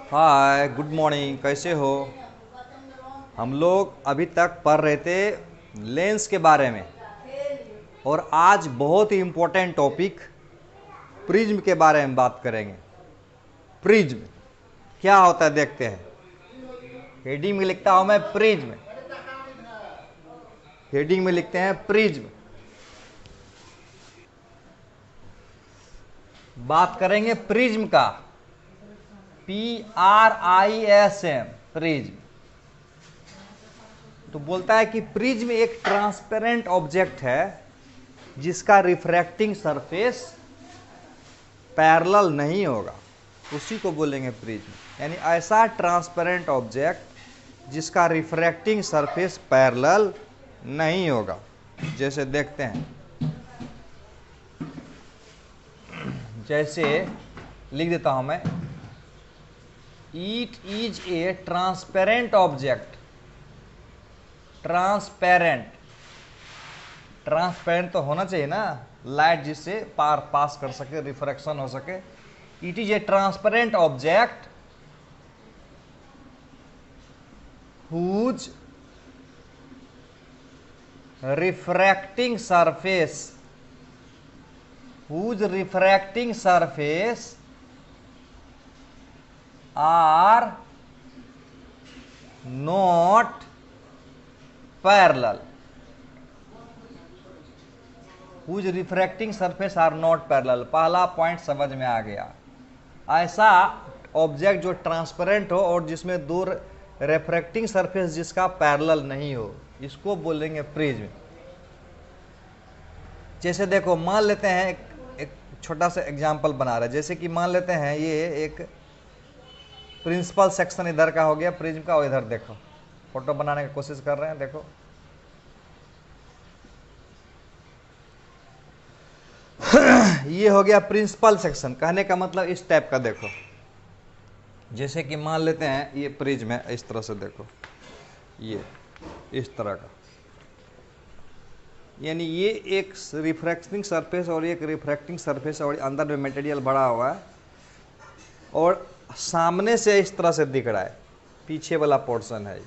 हाय, good morning. कैसे हो? हम लोग अभी तक पढ़ रहे थे लेंस के बारे में, और आज बहुत ही इम्पोर्टेंट टॉपिक प्रिज्म के बारे में बात करेंगे। प्रिज्म क्या होता है देखते हैं। हेडिंग में लिखता हूं मैं प्रिज्म, हेडिंग में लिखते हैं प्रिज्म। बात करेंगे प्रिज्म का, PRISM, प्रिज्म। तो बोलता है कि प्रिज्म एक ट्रांसपेरेंट ऑब्जेक्ट है जिसका रिफ्रैक्टिंग सरफेस पैरेलल नहीं होगा, उसी को बोलेंगे प्रिज्म। यानी ऐसा ट्रांसपेरेंट ऑब्जेक्ट जिसका रिफ्रैक्टिंग सरफेस पैरेलल नहीं होगा। जैसे देखते हैं, जैसे लिख देता हूं मैं, it is a transparent object. Transparent, transparent तो होना चाहिए ना, लाइट जिससे पास कर सके, रिफ्रैक्शन हो सके। It is a transparent object whose refracting surface are not parallel, whose refracting surface are not parallel। पहला पॉइंट समझ में आ गया। ऐसा ऑब्जेक्ट जो ट्रांसपेरेंट हो और जिसमें दो रिफ्रैक्टिंग सरफेस जिसका पैरेलल नहीं हो, इसको बोलेंगे प्रिज्म। जैसे देखो, मान लेते हैं एक छोटा सा एग्जांपल बना रहे हैं। जैसे कि मान लेते हैं ये एक प्रिंसिपल सेक्शन इधर का हो गया प्रिज्म का, और इधर देखो, फोटो बनाने की कोशिश कर रहे हैं। देखो ये हो गया प्रिंसिपल सेक्शन। कहने का मतलब इस टाइप का। देखो, जैसे कि मान लेते हैं ये प्रिज्म है, इस तरह से देखो, ये इस तरह का। यानी ये एक रिफ्रैक्टिंग सरफेस और एक रिफ्रैक्टिंग सरफेस, और अंदर में मटेरियल बड़ा हुआ है, और सामने से इस तरह से दिख रहा है, पीछे वाला पोर्शन है।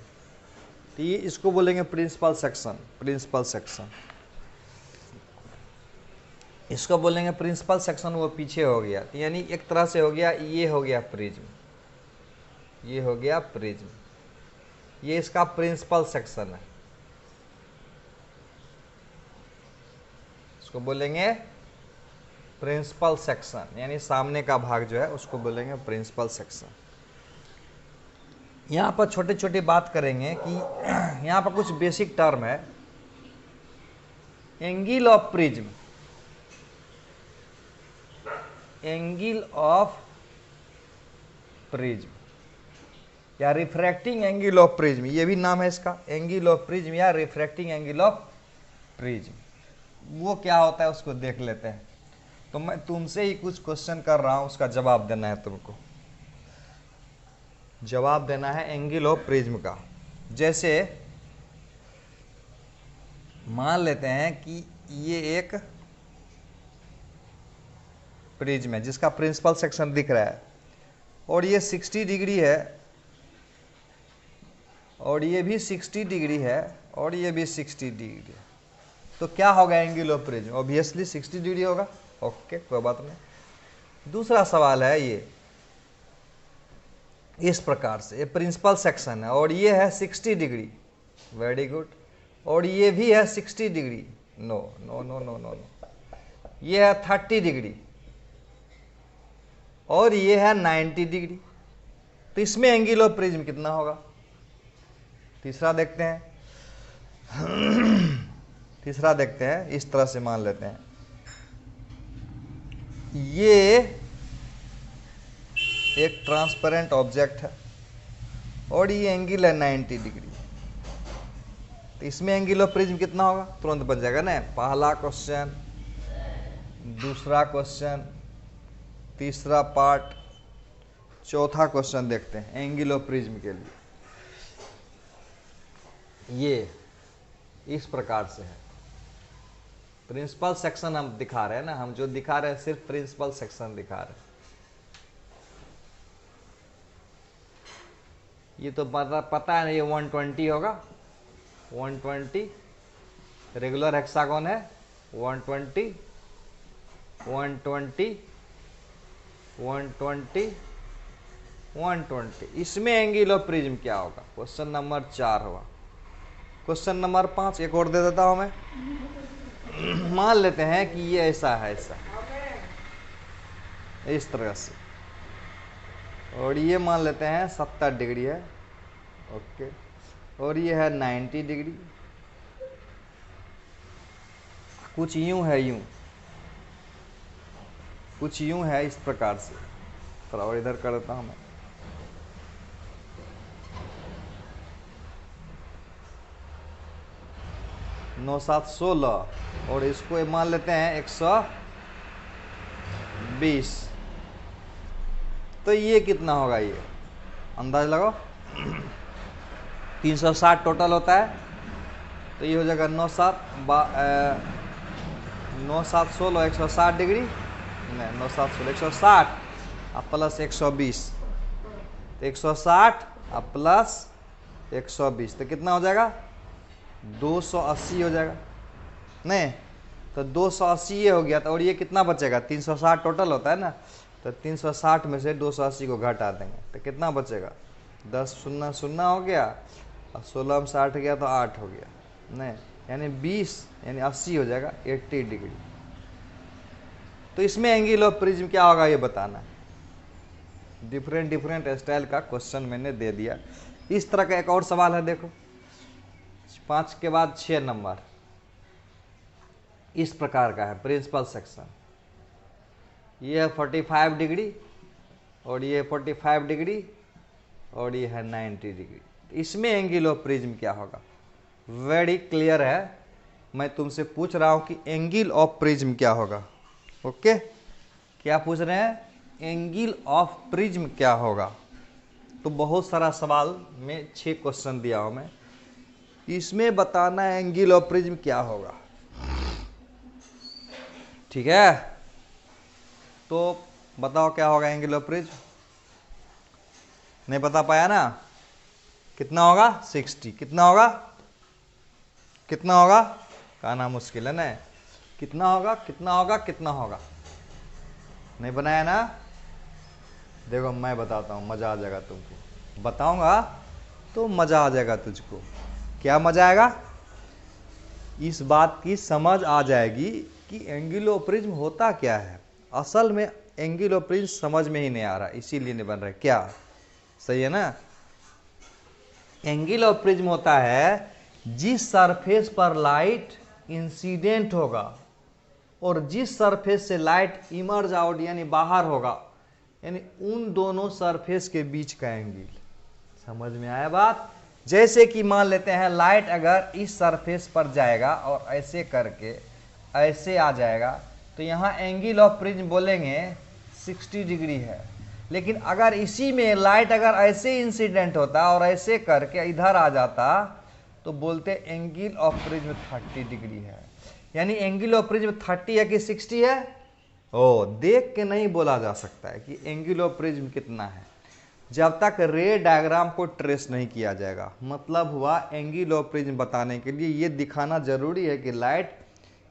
तो ये इसको बोलेंगे प्रिंसिपल सेक्शन। प्रिंसिपल सेक्शन इसको बोलेंगे प्रिंसिपल सेक्शन। वो पीछे हो गया, तो यानी एक तरह से हो गया, ये हो गया प्रिज्म, ये हो गया प्रिज्म। ये इसका प्रिंसिपल सेक्शन है, इसको बोलेंगे प्रिंसिपल सेक्शन। यानी सामने का भाग जो है उसको बोलेंगे प्रिंसिपल सेक्शन। यहां पर छोटे छोटे बात करेंगे कि यहां पर कुछ बेसिक टर्म है। Angle of prism, angle of prism या रिफ्रैक्टिंग एंगल ऑफ प्रिज्म, ये भी नाम है इसका, एंगल ऑफ प्रिज्म या रिफ्रैक्टिंग एंगल ऑफ प्रिज्म। वो क्या होता है उसको देख लेते हैं। तो मैं तुमसे ही कुछ क्वेश्चन कर रहा हूं, उसका जवाब देना है तुमको। जवाब देना है एंगल ऑफ प्रिज्म का। जैसे मान लेते हैं कि ये एक प्रिज्म है जिसका प्रिंसिपल सेक्शन दिख रहा है, और ये 60 डिग्री है, और ये भी 60 डिग्री है, और ये भी 60 डिग्री है। तो क्या होगा angle of prism? Obviously 60 degree होगा। ओके, कोई बात नहीं। दूसरा सवाल है, ये इस प्रकार से, ये प्रिंसिपल सेक्शन है और ये है 60 डिग्री। Very good. और ये भी है 60 degree. No no no no no no, ये है 30 डिग्री, और ये है 90 डिग्री। तो इसमें एंगल ऑफ प्रिज्म कितना होगा? तीसरा देखते हैं। तीसरा देखते हैं, इस तरह से मान लेते हैं, ये एक ट्रांसपेरेंट ऑब्जेक्ट है और ये एंगल है 90 डिग्री। तो इसमें एंगल ऑफ प्रिज्म कितना होगा? तुरंत बन जाएगा ना। पहला क्वेश्चन, दूसरा क्वेश्चन, तीसरा पार्ट, चौथा क्वेश्चन देखते हैं एंगल ऑफ प्रिज्म के लिए। ये इस प्रकार से है। प्रिंसिपल सेक्शन हम दिखा रहे हैं ना, हम जो दिखा रहे हैं सिर्फ प्रिंसिपल सेक्शन दिखा रहे हैं। ये तो पता है ना, ये 120 होगा, 120 रेगुलर हेक्सागोन है, 120 120 120 120। इसमें एंगल ऑफ प्रिज्म क्या होगा? क्वेश्चन नंबर 4 होगा। क्वेश्चन नंबर 5 एक और दे देता हूं मैं। मान लेते हैं कि ये ऐसा है, ऐसा इस तरह से, और ये मान लेते हैं 70 डिग्री है, ओके, और ये है 90 डिग्री, कुछ यूं है, यूं कुछ यूं है, इस प्रकार से। थोड़ा और इधर कर देता हूं मैं। नौ 7 16 और इसको मान लेते हैं 120। तो ये कितना होगा? ये अंदाज लगाओ। 360 टोटल होता है, तो ये हो जाएगा 9 7 16 160 डिग्री, नहीं 9 7 16 160 और प्लस 120, तो 160 और प्लस 120 तो कितना हो जाएगा? 280 हो जाएगा। नहीं तो 280 ये हो गया, तो और ये कितना बचेगा? 360 टोटल होता है ना, तो 360 में से 280 को घटा देंगे तो कितना बचेगा? 10 0 0 हो गया, और 16 में 60 गया तो 8 हो गया, नहीं यानी 20 यानी 80 हो जाएगा, 80 डिग्री। तो इसमें एंगल ऑफ प्रिज्म क्या होगा ये बताना। डिफरेंट स्टाइल का क्वेश्चन मैंने दे दिया। इस तरह का एक और सवाल है, देखो 5 के बाद 6 नंबर, इस प्रकार का है प्रिंसिपल सेक्शन। ये है 45 डिग्री और ये 45 डिग्री और ये है 90 डिग्री। इसमें एंगल ऑफ प्रिज्म क्या होगा? वेरी क्लियर है, मैं तुमसे पूछ रहा हूं कि एंगल ऑफ प्रिज्म क्या होगा। ओके, क्या पूछ रहे हैं? एंगल ऑफ प्रिज्म क्या होगा। तो बहुत सारा सवाल में 6 क्वेश्चन दिया हूं मैं, इसमें बताना है एंगल ऑफ प्रिज्म क्या होगा। ठीक है, तो बताओ क्या होगा एंगल ऑफ प्रिज्म। नहीं बता पाया ना? कितना होगा? 60। कितना होगा? कितना होगा? कहना मुश्किल है ना। कितना होगा? कितना होगा? कितना होगा? नहीं बनाया ना? देखो मैं बताता हूं, मजा आ जाएगा तुमको। बताऊंगा तो मजा आ जाएगा तुझको। क्या मजा आएगा? इस बात की समझ आ जाएगी कि एंगल ऑफ प्रिज्म होता क्या है। असल में एंगल ऑफ प्रिज्म समझ में ही नहीं आ रहा, इसीलिए नहीं बन रहा है। क्या सही है ना? एंगल ऑफ प्रिज्म होता है जिस सरफेस पर लाइट इंसिडेंट होगा और जिस सरफेस से लाइट इमर्ज आउट यानी बाहर होगा, यानी उन दोनों सरफेस के बीच का एंगल। समझ में आया बात? जैसे कि मान लेते हैं लाइट अगर इस सरफेस पर जाएगा और ऐसे करके ऐसे आ जाएगा, तो यहाँ एंगल ऑफ प्रिज्म बोलेंगे 60 डिग्री है। लेकिन अगर इसी में लाइट अगर ऐसे इंसिडेंट होता और ऐसे करके इधर आ जाता, तो बोलते एंगल ऑफ प्रिज्म 30 डिग्री है। यानी एंगल ऑफ प्रिज्म 30 है कि 60 है? ओ, देख के नहीं बोला जा सकता है कि एंगल ऑफ प्रिज्म कितना है जब तक रे डायग्राम को ट्रेस नहीं किया जाएगा। मतलब हुआ एंगल ऑफ प्रिज्म बताने के लिए ये दिखाना जरूरी है कि लाइट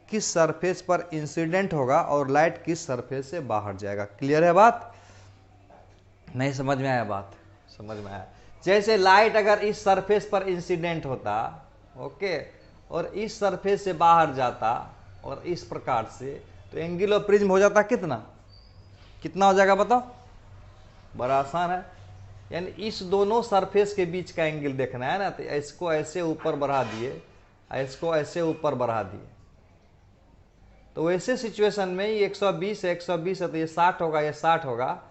किस सरफेस पर इंसिडेंट होगा और लाइट किस सरफेस से बाहर जाएगा। क्लियर है बात? नहीं समझ में आया बात? समझ में आया। जैसे लाइट अगर इस सरफेस पर इंसिडेंट होता, ओके, और इस सरफेस से बाहर जाता और इस प्रकार से, तो एंगल ऑफ प्रिज्म हो जाता कितना? कितना हो जाएगा बताओ? बड़ा आसान है। यानी इस दोनों सरफेस के बीच का एंगल देखना है ना, तो इसको ऐसे ऊपर बढ़ा दिए, इसको ऐसे ऊपर बढ़ा दिए, तो वैसे सिचुएशन में ये 120 है, 120 है तो ये 60 होगा, ये 60 होगा,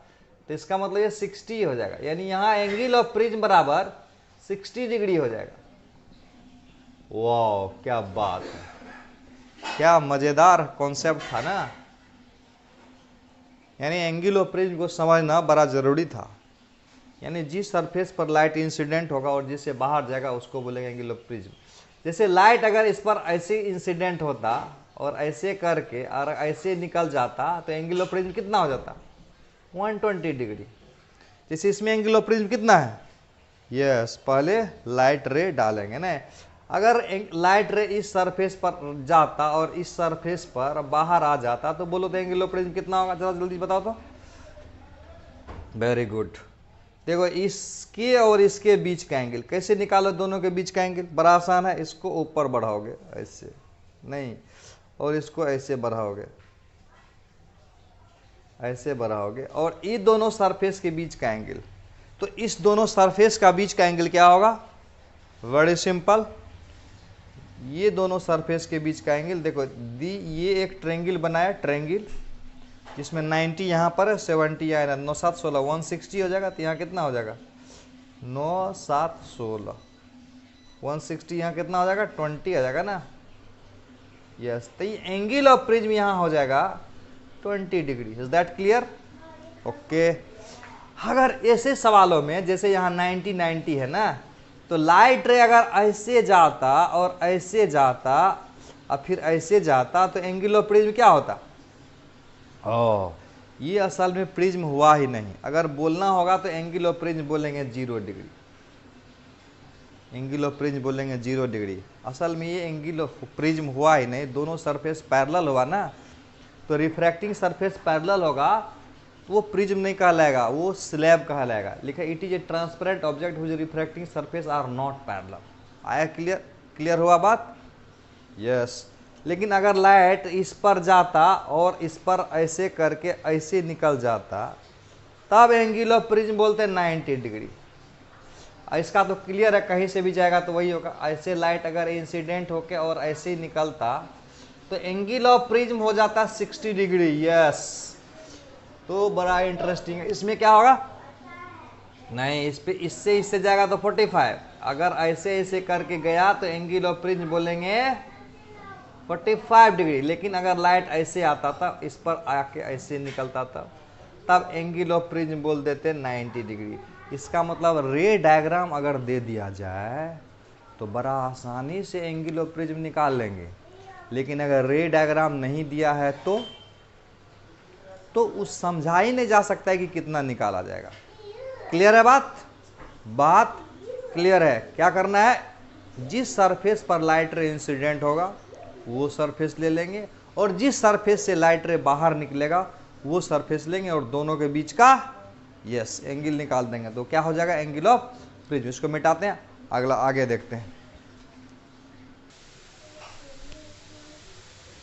तो इसका मतलब ये 60 हो जाएगा। यानी यहाँ एंगल ऑफ प्रिज्म बराबर 60 डिग्री हो जाएगा। वाह क्या बात है, क्या मजेदार कॉन्सेप्ट था ना। यानी एंगल ऑफ प्रिज्म को समझना बड़ा जरूरी था। यानी जिस सरफेस पर लाइट इंसिडेंट होगा और जिससे बाहर जाएगा उसको बोलेंगे एंगल ऑफ प्रिज्म। जैसे लाइट अगर इस पर ऐसे इंसिडेंट होता और ऐसे करके और ऐसे निकल जाता, तो एंगल ऑफ प्रिज्म कितना हो जाता? 120 डिग्री। जैसे इसमें एंगल ऑफ प्रिज्म कितना है? यस, पहले लाइट रे डालेंगे ना। अगर लाइट रे इस सरफेस पर जाता और इस सरफेस पर बाहर आ जाता तो बोलो तो एंगल ऑफ प्रिज्म कितना होगा, जरा जल्दी बताओ तो। Very good. देखो इसके और इसके बीच का एंगल कैसे निकालो, दोनों के बीच का एंगल बड़ा आसान है। इसको ऊपर बढ़ाओगे ऐसे, नहीं, और इसको ऐसे बढ़ाओगे, ऐसे बढ़ाओगे, और ये दोनों सरफेस के बीच का एंगल, तो इस दोनों सरफेस का बीच का एंगल क्या होगा? वेरी सिंपल, ये दोनों सरफेस के बीच का एंगल देखो ये एक ट्रायंगल बनाया, ट्रायंगल जिसमें 90 यहाँ पर है, 70 यहाँ, 9 7 16 160 हो जाएगा। तो यहाँ कितना हो जाएगा? 9 7 16 160, यहाँ कितना हो जाएगा? 20 हो जाएगा ना। यस, तो ये एंगल ऑफ प्रिज्म यहाँ हो जाएगा 20 degree. Is that clear? Okay. अगर ऐसे सवालों में जैसे यहाँ 90 90 है ना, तो लाइट रे अगर ऐसे जाता और ऐसे जाता और फिर ऐसे जाता तो एंगल ऑफ प्रिज्म क्या होता? ओह, ये असल में प्रिज्म हुआ ही नहीं। अगर बोलना होगा तो एंगल ऑफ प्रिज्म बोलेंगे 0 डिग्री, एंगल ऑफ प्रिज्म बोलेंगे 0 डिग्री। असल में ये एंगल ऑफ प्रिज्म हुआ ही नहीं, दोनों सरफेस पैरेलल हुआ ना, तो रिफ्रैक्टिंग सरफेस पैरेलल होगा, वो प्रिज्म नहीं कहलाएगा, वो स्लैब कहलाएगा। लिखा it is a transparent object whose refracting surface are not parallel. आया क्लियर? क्लियर हुआ बात? यस। लेकिन अगर लाइट इस पर जाता और इस पर ऐसे करके ऐसे निकल जाता तब एंगल ऑफ प्रिज्म बोलते हैं 90 डिग्री। इसका तो क्लियर है, कहीं से भी जाएगा तो वही होगा। ऐसे लाइट अगर इंसिडेंट होके और ऐसे ही निकलता तो एंगल ऑफ प्रिज्म हो जाता 60 डिग्री। यस, तो बड़ा इंटरेस्टिंग है। इसमें क्या होगा? नहीं, इस पे इससे जाएगा तो 45। अगर ऐसे ऐसे करके गया तो एंगल ऑफ प्रिज्म बोलेंगे 45 डिग्री। लेकिन अगर लाइट ऐसे आता था, इस पर आके ऐसे निकलता था, तब एंगल ऑफ प्रिज्म बोल देते 90 डिग्री। इसका मतलब रे डायग्राम अगर दे दिया जाए तो बड़ा आसानी से एंगल ऑफ प्रिज्म निकाल लेंगे। लेकिन अगर रे डायग्राम नहीं दिया है तो उस समझा ही नहीं जा सकता है कि कितना निकाला जाएगा। क्लियर है बात? बात क्लियर है। क्या करना है? जिस सरफेस पर लाइट रे इंसिडेंट होगा वो सरफेस ले लेंगे, और जिस सरफेस से लाइट रे बाहर निकलेगा वो सरफेस लेंगे, और दोनों के बीच का यस एंगल निकाल देंगे। तो क्या हो जाएगा? Angle of prism. इसको मिटाते हैं, अगला आगे देखते हैं।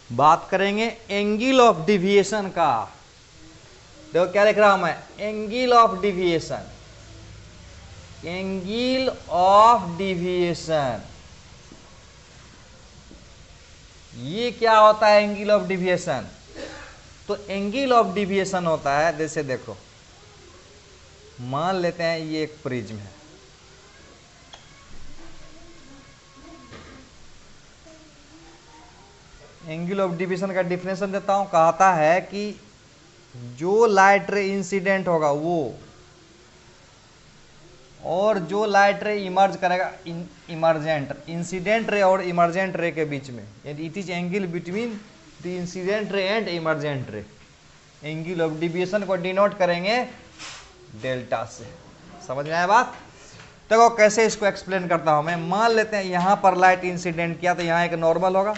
बात करेंगे एंगल ऑफ डिविएशन का। देखो क्या लिख रहा हूं मैं? Angle of deviation, angle of deviation. ये क्या होता है एंगल ऑफ डिविएशन? तो एंगल ऑफ डिविएशन होता है, जैसे देखो मान लेते हैं ये एक प्रिज्म है, एंगल ऑफ डिविएशन का डिफिनेशन देता हूं। कहता है कि जो लाइट रे इंसिडेंट होगा वो, और जो लाइट रे इमर्ज करेगा, इमर्जेंट, इंसिडेंट रे और इमर्जेंट रे के बीच में, it is angle between the incident ray and emergent रे। एंगल ऑफ डिविएशन को डिनोट करेंगे डेल्टा से। समझ में आया बात? देखो कैसे इसको एक्सप्लेन करता हूं मैं। मान लेते हैं यहां पर लाइट इंसिडेंट किया तो यहां एक नॉर्मल होगा,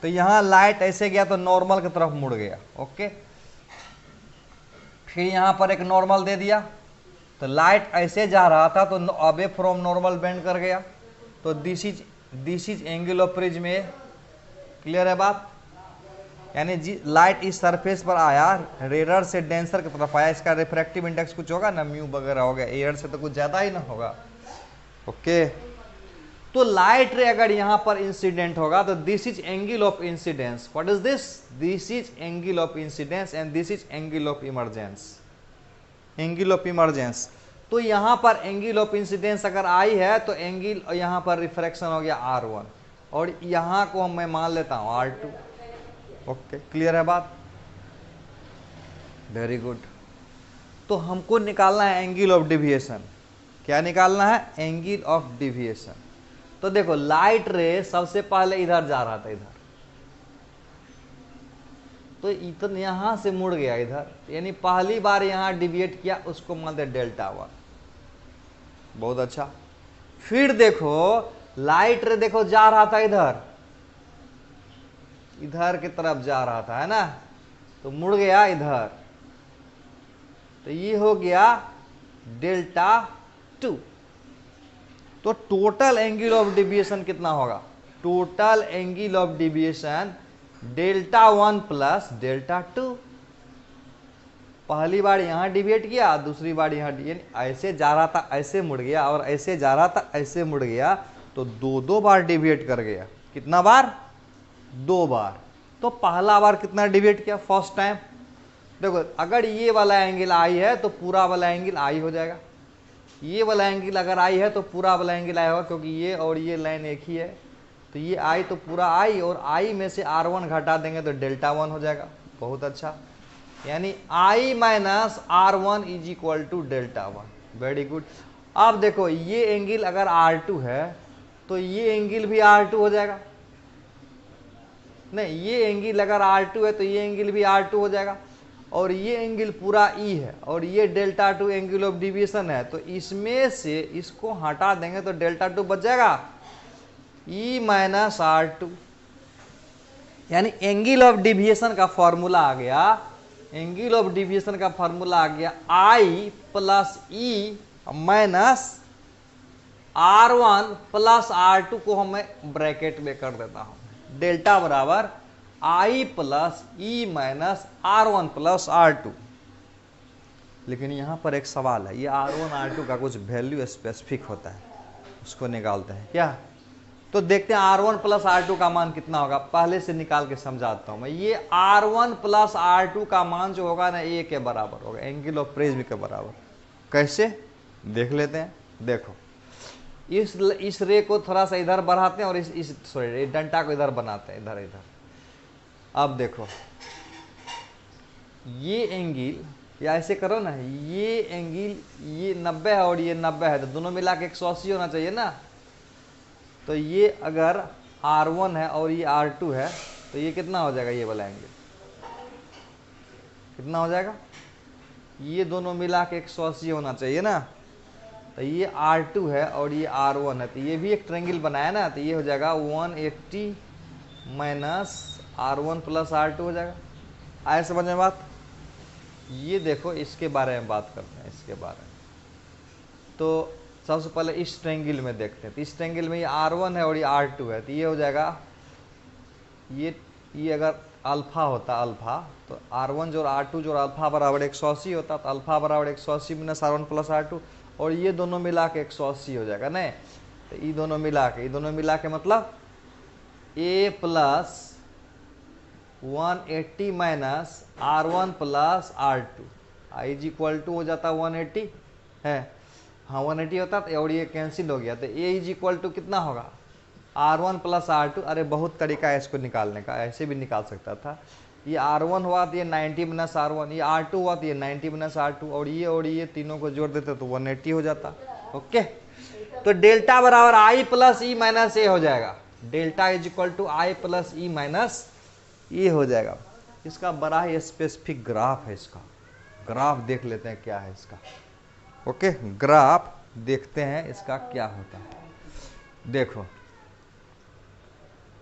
तो यहां लाइट ऐसे गया तो नॉर्मल की तरफ मुड़ गया। ओके, फिर यहां पर एक नॉर्मल दे दिया तो लाइट ऐसे जा रहा था तो अवे फ्रॉम नॉर्मल बेंड कर गया, तो this is angle of prism. Clear है बात? यानी लाइट इस सरफेस पर आया, रेयर से डेंसर की तरफ आया, इसका रिफ्रैक्टिव इंडेक्स कुछ होगा ना, म्यू वगैरह हो गया, एयर से तो कुछ ज्यादा ही ना होगा। ओके, तो लाइट रे अगर यहां पर इंसिडेंट होगा तो this is angle of incidence. What is this? This is angle of incidence and this is angle of emergence. Angle of emergence, तो यहां पर एंगल ऑफ इंसिडेंस अगर आई है तो एंगल, यहां पर रिफ्रैक्शन हो गया R1, और यहां को मैं मान लेता हूं R2। ओके, क्लियर है बात? Very good. तो हमको निकालना है एंगल ऑफ डिविएशन। क्या निकालना है? Angle of deviation. तो देखो लाइट रे सबसे पहले इधर जा रहा था, इधर, तो इतना यहां से मुड़ गया इधर, यानी पहली बार यहां डिविएट किया, उसको मानते डेल्टा 1। बहुत अच्छा। फिर देखो लाइट रे देखो जा रहा था इधर, इधर की तरफ जा रहा था, है ना, तो मुड़ गया इधर, तो ये हो गया डेल्टा 2। तो टोटल एंगल ऑफ डिविएशन कितना होगा? Total angle of deviation delta 1 plus delta 2। पहली बार यहां डिविएट किया, दूसरी बार यहां, यानी ऐसे जा रहा था ऐसे मुड़ गया, और ऐसे जा रहा था ऐसे मुड़ गया, तो दो दो बार डिविएट कर गया। कितना बार? 2 बार। तो पहला बार कितना डिविएट किया? First time. देखो अगर ये वाला एंगल आई है तो पूरा वाला एंगल आई हो जाएगा, ये वाला एंगल अगर आई है तो पूरा वाला एंगल आई होगा, क्योंकि ये और ये लाइन एक ही है, तो ये आई तो पूरा आई, और आई में से R1 घटा देंगे तो डेल्टा 1 हो जाएगा। बहुत अच्छा, यानी I minus R1 is equal to delta 1। Very good. अब देखो ये एंगल अगर R2 है तो ये एंगल भी R2 हो जाएगा। नहीं, ये एंगल अगर R2 है तो ये एंगल भी R2 हो जाएगा, और ये एंगल पूरा E है, और ये डेल्टा 2 एंगल ऑफ डिविएशन है, तो इसमें से इसको हटा देंगे तो डेल्टा 2 बच जाएगा, E माइनस R2। यानी एंगल ऑफ डिविएशन का फॉर्मूला आ गया, एंगल ऑफ डिविएशन का फॉर्मूला आ गया I plus E minus R1 plus R2 को हमें ब्रैकेट में कर देता हूं, डेल्टा बराबर I plus E minus R1 plus R2। लेकिन यहां पर एक सवाल है, ये R1 R2 का कुछ वैल्यू स्पेसिफिक होता है, उसको निकालते हैं क्या? तो देखते हैं R1 प्लस R2 का मान कितना होगा, पहले से निकाल के समझाता हूं मैं। ये R1 प्लस R2 का मान जो होगा ना A के बराबर होगा, एंगल ऑफ प्रिज्म के बराबर। कैसे देख लेते हैं। देखो इस रे को थोड़ा सा इधर बढ़ाते हैं, और इस सॉरी डंटा को इधर बनाते हैं, इधर इधर। अब देखो ये एंगल, या ऐसे करो ना, ये एंगल ये 90 है और ये 90 है, तो दोनों मिला के 180 होना चाहिए ना। तो ये अगर R1 है और ये R2 है, तो ये कितना हो जाएगा? ये वाला एंगल कितना हो जाएगा? ये दोनों मिला के 180 होना चाहिए ना। तो ये R2 है और ये R1 है, तो ये भी एक ट्रायंगल बनाया ना, तो ये हो जाएगा 180 माइनस R1 प्लस R2 हो जाएगा। आए समझ में बात? ये देखो इसके बारे में बात करते हैं, इसके बारे में। तो सबसे पहले इस ट्रायंगल में देखते हैं, तो इस ट्रायंगल में ये R1 है और ये R2 है, तो ये हो जाएगा, ये अगर अल्फा होता अल्फा, तो R1 जो R2 जो अल्फा बराबर 180 होता, तो अल्फा बराबर 180 माइनस R1 प्लस R2, और ये दोनों मिला के 180 हो जाएगा नहीं। तो ये दोनों मिला के मतलब A plus 180 minus R1 plus R2, I is equal to हो जाता 180 है, हाँ 180 होता, तो और ये कैंसिल हो गया, तो A इज इक्वल टू कितना होगा? R1 plus R2। अरे बहुत तरीका है इसको निकालने का, ऐसे भी निकाल सकता था। ये R1 हुआ तो ये 90 माइनस R1, ये R2 हुआ तो ये 90 माइनस R2, और ये तीनों को जोड़ देते तो 180 हो जाता। ओके, तो डेल्टा बराबर I plus E minus A हो जाएगा, delta is equal to I plus E minus A हो जाएगा। इसका बड़ा ही स्पेसिफिक ग्राफ है, इसका ग्राफ देख लेते हैं क्या है इसका। ओके, ग्राफ देखते हैं इसका क्या होता है। देखो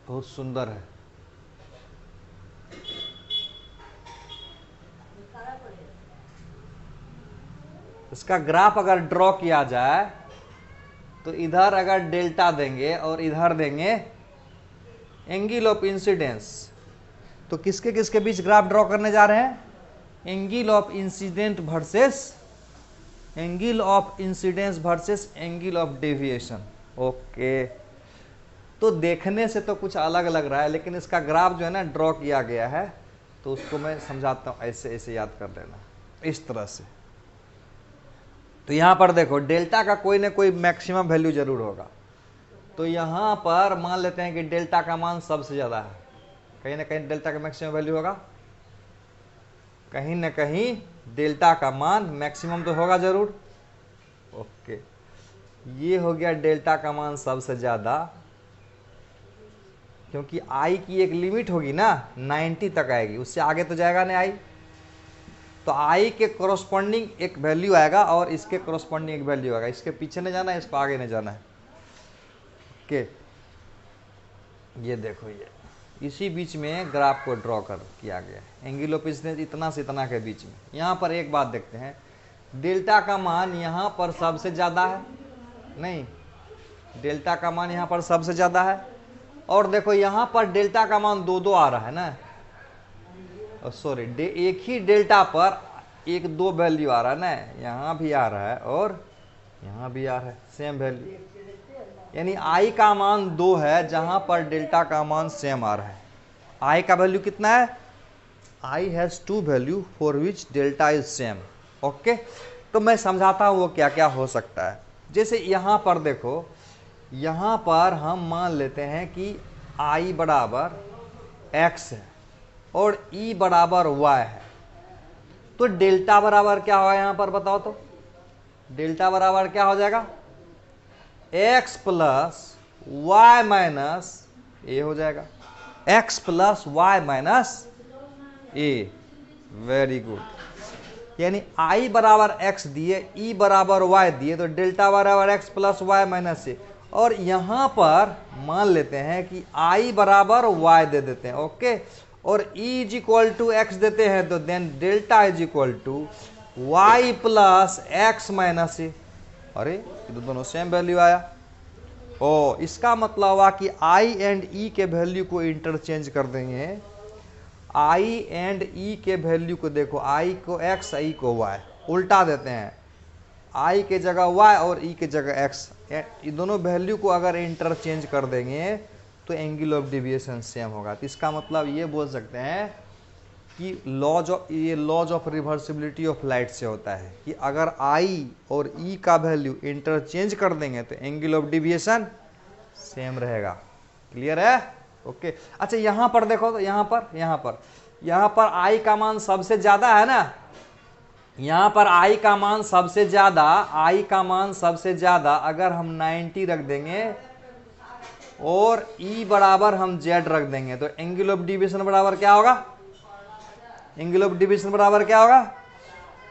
बहुत सुंदर है, इसका ग्राफ अगर ड्रॉ किया जाए तो इधर अगर डेल्टा देंगे और इधर देंगे एंगल ऑफ इंसिडेंस, तो किसके किसके बीच ग्राफ ड्रॉ करने जा रहे हैं? Angle of incident versus angle of incidence versus angle of deviation. Okay, तो देखने से तो कुछ अलग लग रहा है, लेकिन इसका ग्राफ जो है ना ड्रॉ किया गया है, तो उसको मैं समझाता हूँ, ऐसे ऐसे याद कर लेना, इस तरह से। तो यहां पर देखो डेल्टा का कोई ना कोई मैक्सिमम वैल्यू जरूर होगा, तो यहां पर मान लेते हैं कि डेल्टा का मान सबसे ज्यादा है, कहीं ना कहीं डेल्टा का मैक्सिमम वैल्यू होगा, कहीं ना कहीं डेल्टा का मान मैक्सिमम तो होगा जरूर। ओके, ये हो गया डेल्टा का मान सबसे ज्यादा, क्योंकि आई की एक लिमिट होगी ना, 90 तक आएगी, उससे आगे तो जाएगा नहीं आई। तो आई के कोरोस्पॉन्डिंग एक वैल्यू आएगा और इसके कोरोस्पॉन्डिंग एक वैल्यू आएगा। इसके पीछे नहीं जाना है, इसको आगे नहीं जाना है। ओके, ये देखो, ये इसी बीच में ग्राफ को ड्रॉ किया गया है, एंगल ऑफ इंसिडेंस इतना से इतना के बीच में। यहाँ पर एक बात देखते हैं, डेल्टा का मान यहाँ पर सबसे ज़्यादा है, नहीं, डेल्टा का मान यहाँ पर सबसे ज़्यादा है। और देखो यहाँ पर डेल्टा का मान 2 आ रहा है ना, सॉरी, एक ही डेल्टा पर 1-2 वैल्यू आ रहा है ना, यहाँ भी आ रहा है और यहाँ भी आ रहा है, सेम वैल्यू। यानी आई का मान 2 है जहां पर डेल्टा का मान सेम आ रहा है। आई का वैल्यू कितना है? I has 2 value for which delta is same. Okay, तो मैं समझाता हूं वो क्या क्या हो सकता है। जैसे यहां पर देखो, यहां पर हम मान लेते हैं कि आई बराबर x है और ई बराबर y है, तो डेल्टा बराबर क्या होगा यहां पर बताओ तो? डेल्टा बराबर क्या हो जाएगा? x plus Y minus A हो जाएगा, x plus Y minus A. Very good. यानी i बराबर x दिए, e बराबर y दिए, तो डेल्टा बराबर x प्लस वाई माइनस ए। और यहां पर मान लेते हैं कि i बराबर y दे देते हैं। ओके, और e is equal to x देते हैं, तो then delta is equal to y plus x minus A. अरे ये तो दोनों सेम वैल्यू आया। ओ, इसका मतलब हुआ कि आई एंड ई के वैल्यू को इंटरचेंज कर देंगे। आई एंड ई के वैल्यू को देखो, आई को x, ई को y, उल्टा देते हैं, आई के जगह y और ई के जगह x। ये दोनों वैल्यू को अगर इंटरचेंज कर देंगे तो एंगल ऑफ डेविएशन सेम होगा। तो इसका मतलब ये बोल सकते हैं कि laws of reversibility of light से होता है कि अगर आई और ई का वैल्यू इंटरचेंज कर देंगे तो एंगल ऑफ डेविएशन सेम रहेगा। क्लियर है? ओके, अच्छा यहां पर देखो, तो यहां पर आई का मान सबसे ज्यादा है ना, यहां पर आई का मान सबसे ज्यादा अगर हम 90 रख देंगे और ई बराबर हम जेड रख देंगे, तो एंगल ऑफ डेविएशन बराबर क्या होगा? एंगल ऑफ डेविएशन बराबर क्या होगा?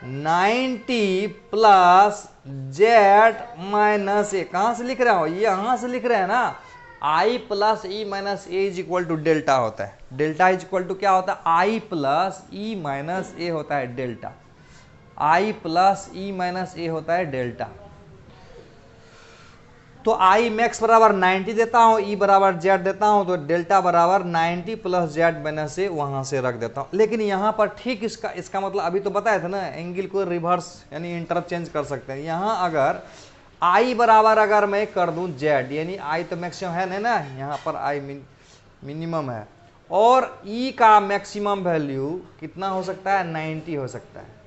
90 प्लस जेड माइनस ए। कहां से लिख रहे हो? ये यहां से लिख रहे हैं ना, I plus E minus A is equal to delta होता है। डेल्टा इज इक्वल टू क्या होता है? आई प्लस ई माइनस ए होता है डेल्टा। आई प्लस ई माइनस ए होता है डेल्टा। तो आई मैक्स बराबर 90 देता हूं, ई बराबर जेड देता हूं, तो डेल्टा बराबर 90 प्लस जेड माइनस ए वहां से रख देता हूं। लेकिन यहां पर ठीक इसका मतलब अभी तो बताया था ना, एंगल को रिवर्स यानी इंटरचेंज कर सकते हैं। यहां अगर आई बराबर अगर मैं कर दूं जेड, यानी आई तो मैक्सिमम है नहीं ना, यहां पर आई मिनिमम है, और ई का मैक्सिमम वैल्यू कितना हो सकता है? 90 हो सकता है।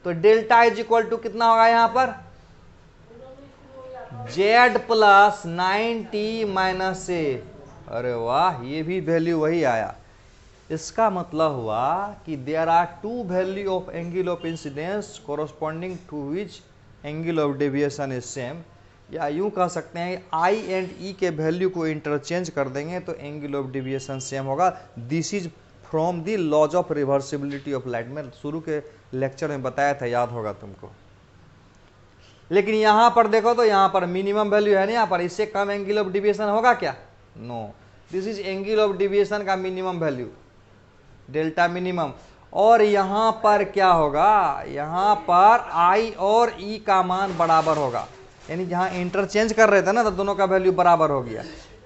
तो डेल्टा इज इक्वल टू कितना होगा यहां पर? Z plus 90 minus A. अरे वाह, ये भी वैल्यू वही आया। इसका मतलब हुआ कि there are 2 value of angle of incidence corresponding to which angle of deviation is same. या यूं कह सकते हैं आई एंड ई के वैल्यू को इंटरचेंज कर देंगे तो एंगल ऑफ डेविएशन सेम होगा। This is from the laws of reversibility of light. में शुरू के लेक्चर में बताया था, याद होगा तुमको। लेकिन यहां पर देखो तो यहां पर मिनिमम वैल्यू है ना, यहां पर इससे कम एंगल ऑफ डेविएशन होगा क्या? No, this is angle of deviation का मिनिमम वैल्यू, डेल्टा मिनिमम। और यहां पर क्या होगा? यहां पर आई और ई का मान बराबर होगा, यानी जहां इंटरचेंज कर रहे थे ना तो दोनों का वैल्यू बराबर हो गया,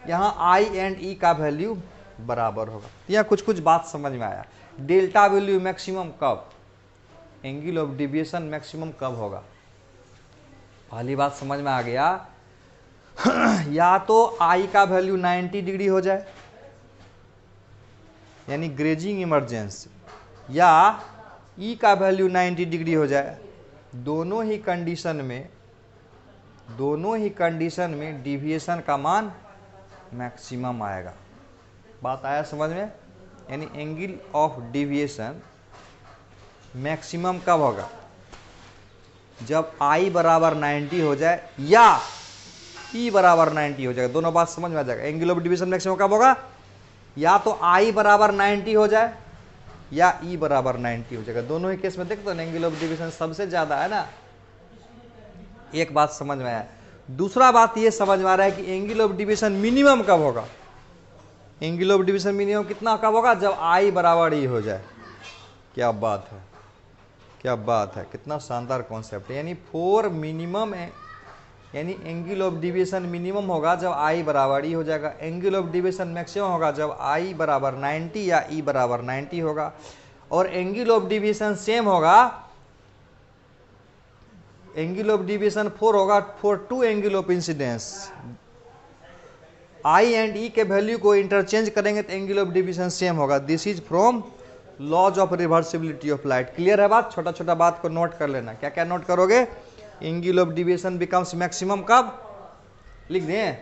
यहां आई एंड ई का वैल्यू बराबर होगा। यहां कुछ बात समझ में आया। डेल्टा वैल्यू मैक्सिमम कब, एंगल ऑफ डेविएशन मैक्सिमम कब होगा? पहली बात समझ में आ गया। या तो आई का वैल्यू 90 डिग्री हो जाए यानी ग्रेजिंग इमरजेंसी, या ई का वैल्यू 90 डिग्री हो जाए। दोनों ही कंडीशन में डिविएशन का मान मैक्सिमम आएगा। बात आया समझ में? यानी एंगल ऑफ डिविएशन मैक्सिमम कब होगा? जब आई बराबर 90 हो जाए या ई बराबर 90 हो जाएगा। दोनों बात समझ में आ जाएगा। एंगल ऑफ डिविएशन मैक्सिमम कब होगा? या तो आई बराबर 90 हो जाए या ई बराबर 90 हो जाएगा। दोनों ही केस में देखते हो एंगल ऑफ डिवीजन सबसे ज्यादा है ना। एक बात समझ में आया। दूसरा बात ये समझ में आ रहा है कि एंगल ऑफ डिवीजन मिनिमम कब होगा। एंगल ऑफ डिवीजन मिनिमम कितना कब होगा, जब आई बराबर ई हो जाए। क्या बात है, क्या बात है, कितना शानदार कॉन्सेप्ट है। यानी फोर मिनिमम है, यानी एंगल ऑफ डिवीजन मिनिमम होगा जब आई बराबर ई हो जाएगा। एंगल ऑफ डिवीजन मैक्सिमम होगा जब आई बराबर 90 या ई बराबर 90 होगा। और एंगल ऑफ डिवीजन सेम होगा, एंगल ऑफ डिवीजन 4 होगा for two angle of incidence. I and E के वैल्यू को इंटरचेंज करेंगे तो एंगल ऑफ डिवीजन सेम होगा। This is from laws of reversibility of light. Clear है बात, छोटा छोटा बात को नोट कर लेना। क्या क्या नोट करोगे, angle of division becomes maximum कब, लिख दें,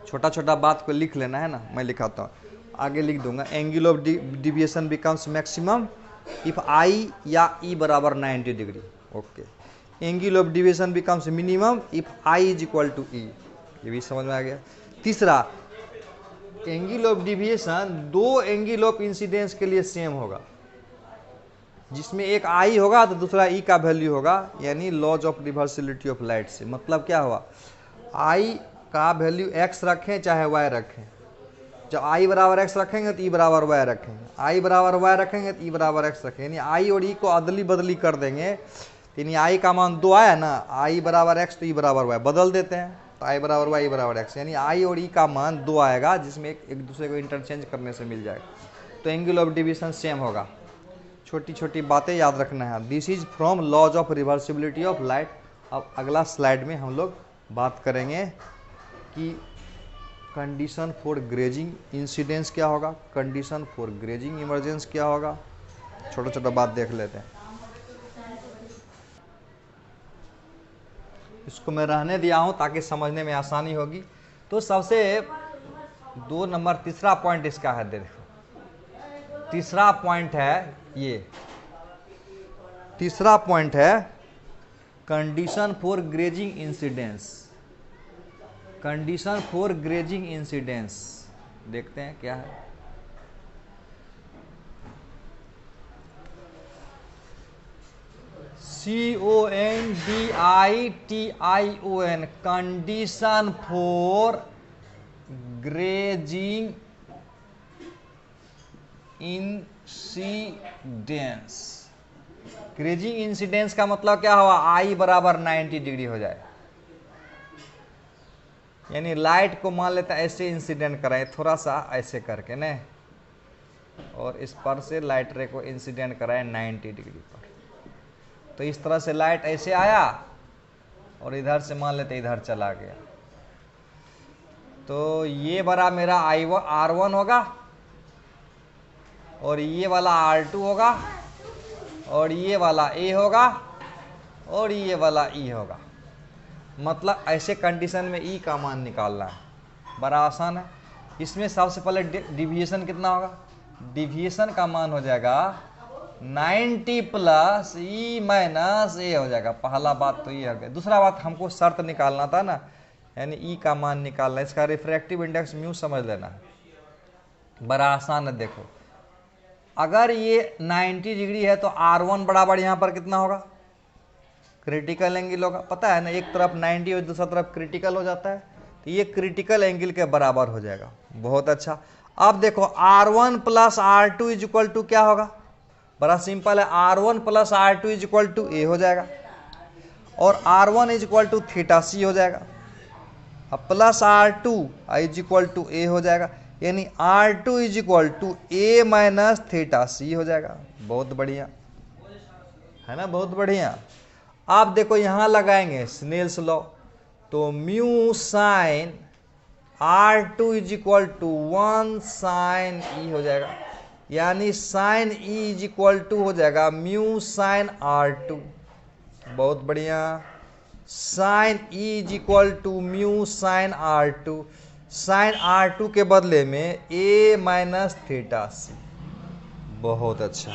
छोटा छोटा बात को लिख लेना है ना, मैं लिखाता हूँ आगे लिख दूंगा। Angle of division becomes maximum if I या ई बराबर 90 डिग्री। Okay, angle of division becomes minimum if I is equal to E. ये भी समझ में आ गया। तीसरा, एंगल ऑफ डिवीजन दो एंगल ऑफ इंसिडेंस के लिए सेम होगा, जिसमें एक आई होगा तो दूसरा ई का वैल्यू होगा, यानी laws of reversibility of light से। मतलब क्या हुआ, आई का वैल्यू एक्स रखें चाहे वाई रखें, जब आई बराबर एक्स रखेंगे तो ई बराबर वाई रखेंगे, आई बराबर वाई रखेंगे तो ई बराबर एक्स रखेंगे। यानी आई और ई को अदली बदली कर देंगे, यानी आई का मान 2 आया ना, आई बराबर एक्स तो ई बराबर वाई, बदल देते हैं तो आई बराबर वाई, ई बराबर एक्स, यानी आई और ई का मान 2 आएगा, जिसमें एक दूसरे को इंटरचेंज करने से मिल जाएगा। तो एंगल ऑफ डिवीजन सेम होगा। छोटी छोटी बातें याद रखना है। This is from laws of reversibility of light. अब अगला स्लाइड में हम लोग बात करेंगे कि कंडीशन फॉर ग्रेजिंग इंसिडेंस क्या होगा, कंडीशन फॉर ग्रेजिंग इमरजेंस क्या होगा। छोटा छोटा बात देख लेते हैं। इसको मैं रहने दिया हूं ताकि समझने में आसानी होगी। तो सबसे 2 नंबर तीसरा पॉइंट इसका है, देखो तीसरा पॉइंट है ये, तीसरा पॉइंट है condition for grazing incidence. Condition for grazing incidence देखते हैं क्या है। CONDITION, condition for grazing incidence. Grazing incidence का मतलब क्या हुआ, आई बराबर 90 डिग्री हो जाए, यानी लाइट को मान लेता है ऐसे इंसिडेंट कराए, थोड़ा सा ऐसे करके न, और इस पर से लाइट रे को इंसिडेंट कराए 90 डिग्री पर। तो इस तरह से लाइट ऐसे आया और इधर से मान लेते इधर चला गया। तो ये बड़ा मेरा R1 होगा, और ये वाला R2 होगा, और ये वाला A होगा, और ये वाला E होगा। मतलब ऐसे कंडीशन में E का मान निकालना है, बड़ा आसान है। इसमें सबसे पहले डिविएशन कितना होगा, डिविएशन का मान हो जाएगा 90 प्लस E माइनस A हो जाएगा। पहला बात तो ये हो गया। दूसरा बात, हमको शर्त निकालना था ना, यानी E का मान निकालना, इसका रिफ्रैक्टिव इंडेक्स म्यू समझ लेना है, बड़ा आसान है। देखो अगर ये 90 डिग्री है तो R1 बराबर यहाँ पर कितना होगा, क्रिटिकल एंगल होगा। पता है ना, एक तरफ 90 और दूसरा तरफ क्रिटिकल हो जाता है, तो ये क्रिटिकल एंगल के बराबर हो जाएगा। बहुत अच्छा। अब देखो R1 plus R2 is equal to क्या होगा, बड़ा सिंपल है, R1 plus R2 is equal to A हो जाएगा, और R1 is equal to theta C हो जाएगा, अब plus R2 is equal to A हो जाएगा, यानी R2 is equal to A minus theta C हो जाएगा। बहुत बढ़िया है ना, बहुत बढ़िया। आप देखो यहां लगाएंगे स्नेल्स लॉ, तो mu sine R2 is equal to 1 sine E हो जाएगा, यानी sine E is equal to हो जाएगा म्यू साइन R2। बहुत बढ़िया, sine E is equal to mu sine R2, sine R2 के बदले में A माइनस थीटा C। बहुत अच्छा।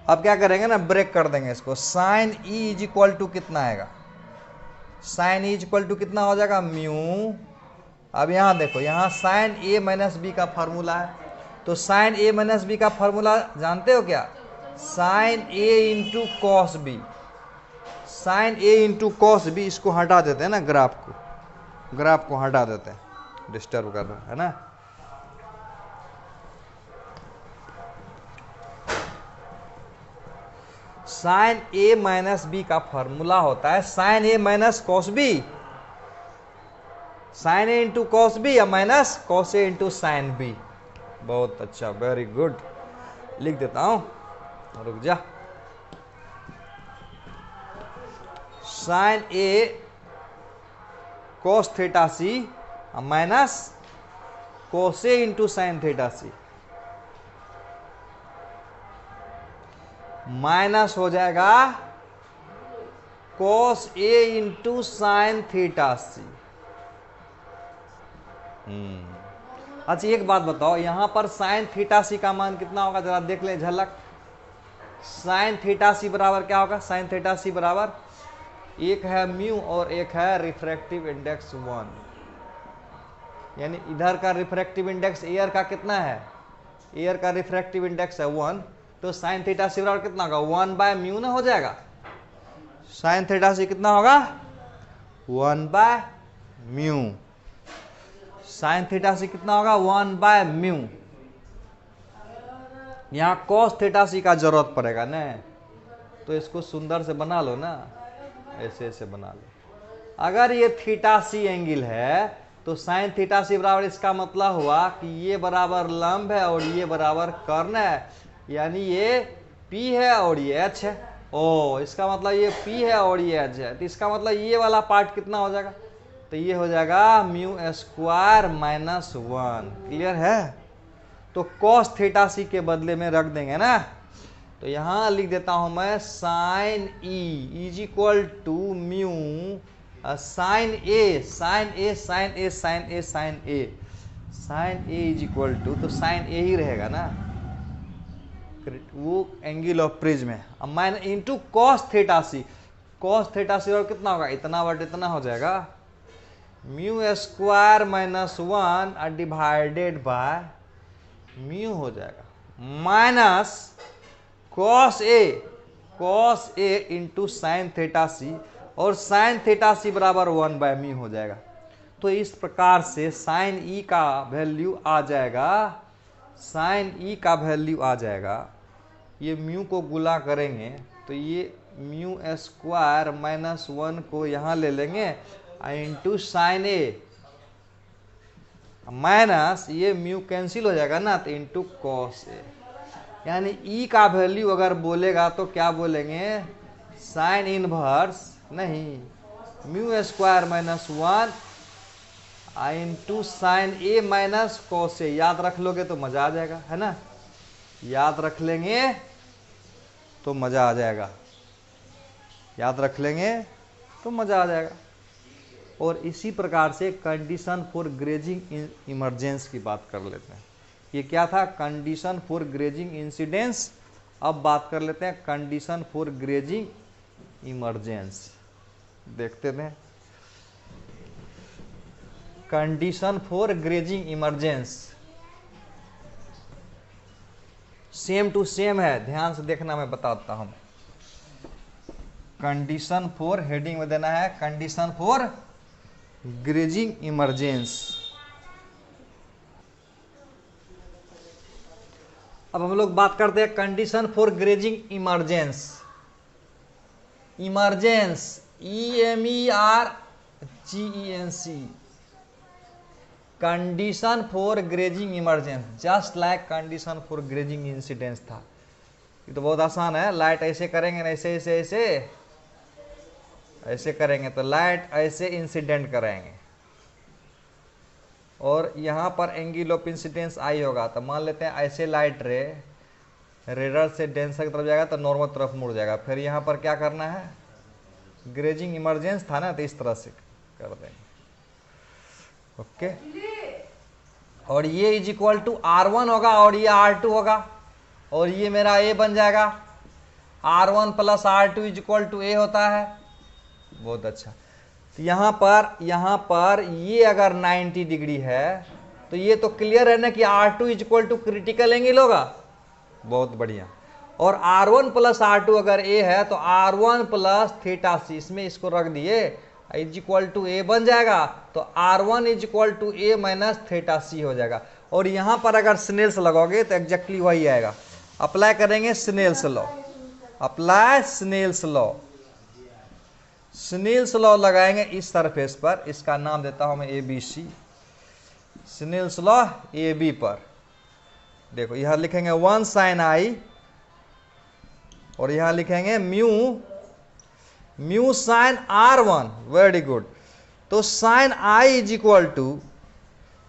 अब क्या करेंगे ना, ब्रेक कर देंगे इसको। Sine E is equal to कितना आएगा, sine E is equal to कितना हो जाएगा, म्यू। अब यहाँ देखो, यहाँ साइन A माइनस B का फार्मूला है, तो साइन ए माइनस बी का फॉर्मूला जानते हो क्या? Sine A into cos B. Sine A into cos B, इसको हटा देते हैं ना, ग्राफ को हटा देते हैं, डिस्टर्ब कर रहा है ना। साइन ए माइनस बी का फॉर्मूला होता है sign A minus cos B, sine A into cos B या minus cos A into sine B. बहुत अच्छा, वेरी गुड। लिख देता हूं, रुक जा। Sign A cos theta C minus cos A into sine theta C, minus हो जाएगा cos A into sine theta सी। अच्छा एक बात बताओ, यहां पर साइन थीटा सी का मान कितना होगा, जरा देख ले झलक। साइन थीटा सी बराबर क्या होगा? साइन थीटा सी बराबर एक है म्यू और एक है रिफ्रैक्टिव इंडेक्स 1, यानी इधर का रिफ्रैक्टिव इंडेक्स एयर का कितना है? एयर का रिफ्रैक्टिव इंडेक्स है 1, तो साइन थीटा सी बराबर कितना होगा? 1 बाय म्यू ना हो जाएगा। साइन थीटा सी कितना होगा? 1 बाय म्यू। साइन थीटा सी कितना होगा? 1 बाय म्यू। यहां कॉस थीटा सी का जरूरत पड़ेगा ना, तो इसको सुंदर से बना लो ना, ऐसे ऐसे बना लो। अगर ये थीटा सी एंगल है तो साइन थीटा सी बराबर, इसका मतलब हुआ कि ये बराबर लंब है और ये बराबर कर्ण है, यानी ये P है और ये H है। ओ, इसका मतलब ये P है और ये H है, तो इसका मतलब ये वाला पार्ट कितना हो जाएगा? तो ये हो जाएगा म्यू स्क्वायर माइनस 1। क्लियर है? तो कॉस थीटा सी के बदले में रख देंगे ना, तो यहां लिख देता हूं मैं sine E is equal to mu sine A sine A sine A sine A sine A sine A is equal to, तो साइन ए ही रहेगा ना, वो एंगल ऑफ प्रिज्म है। अब mine into cos theta C, cos theta C और कितना होगा? इतना बट इतना हो जाएगा mu square minus 1 divided by mu हो जाएगा minus cos A into sine theta C, और साइन थीटा सी बराबर 1 बाय म्यू हो जाएगा। तो इस प्रकार से साइन ई का वैल्यू आ जाएगा, साइन ई का वैल्यू आ जाएगा, ये म्यू को गुला करेंगे तो ये म्यू स्क्वायर माइनस 1 को यहाँ ले लेंगे इंटू साइन ए माइनस ये म्यू कैंसिल हो जाएगा ना, तो इंटू कॉस ए, यानी ई का वैल्यू अगर बोलेगा तो क्या बोलेंगे? साइन इनवर्स नहीं, mu square minus 1 into sine A minus cos A. याद रख लोगे तो मजा आ जाएगा, है ना? याद रख लेंगे तो मजा आ जाएगा, याद रख लेंगे तो मजा आ जाएगा। और इसी प्रकार से कंडीशन फॉर ग्रेजिंग इमरजेंस की बात कर लेते हैं। ये क्या था? Condition for grazing incidence. अब बात कर लेते हैं कंडीशन फॉर ग्रेजिंग इमरजेंस। देखते हैं condition for grazing emergence, same to same है, ध्यान से देखना, मैं बताता हूं। कंडीशन फॉर, हेडिंग में देना है कंडीशन फॉर ग्रेजिंग इमरजेंस। अब हम लोग बात करते हैं condition for grazing emergence. Emergence EMERGENC, condition for grazing emergence, just like condition for grazing incidence था। ये तो बहुत आसान है, लाइट ऐसे करेंगे ना, ऐसे ऐसे ऐसे ऐसे करेंगे तो लाइट ऐसे इंसिडेंट कराएंगे, और यहाँ पर एंगल ऑफ इंसिडेंस आई होगा, तो मान लेते हैं ऐसे लाइट रे रेडर से डेंसर की तरफ जाएगा तो नॉर्मल तरफ मुड़ जाएगा। फिर यहाँ पर क्या करना है? ग्रेजिंग इमरजेंस था ना, तो इस तरह से कर देंगे। ओके, और ये इज इक्वल टू R1 होगा और ये R2 होगा, और ये मेरा A बन जाएगा। R1 plus R2 is equal to A होता है। बहुत अच्छा। तो यहाँ पर ये अगर 90 डिग्री है तो ये तो क्लियर है ना कि R2 equal to critical angle होगा। बहुत बढ़िया। और R1 प्लस R2 अगर A है तो R1 प्लस थीटा सी, इसमें इसको रख दिए, इज इक्वल टू ए बन जाएगा। तो R1 is equal to A minus theta C हो जाएगा। और यहां पर अगर स्नेल्स लगाओगे तो एग्जैक्टली वही आएगा। अप्लाई करेंगे Snell's law, apply Snell's law. Snell's law लगाएंगे इस सरफेस पर, इसका नाम देता हूं मैं ABC। स्नेल्स लॉ AB पर देखो, यहां लिखेंगे 1 साइन आई और यहां लिखेंगे mu sine R1। Very good. तो sine I is equal to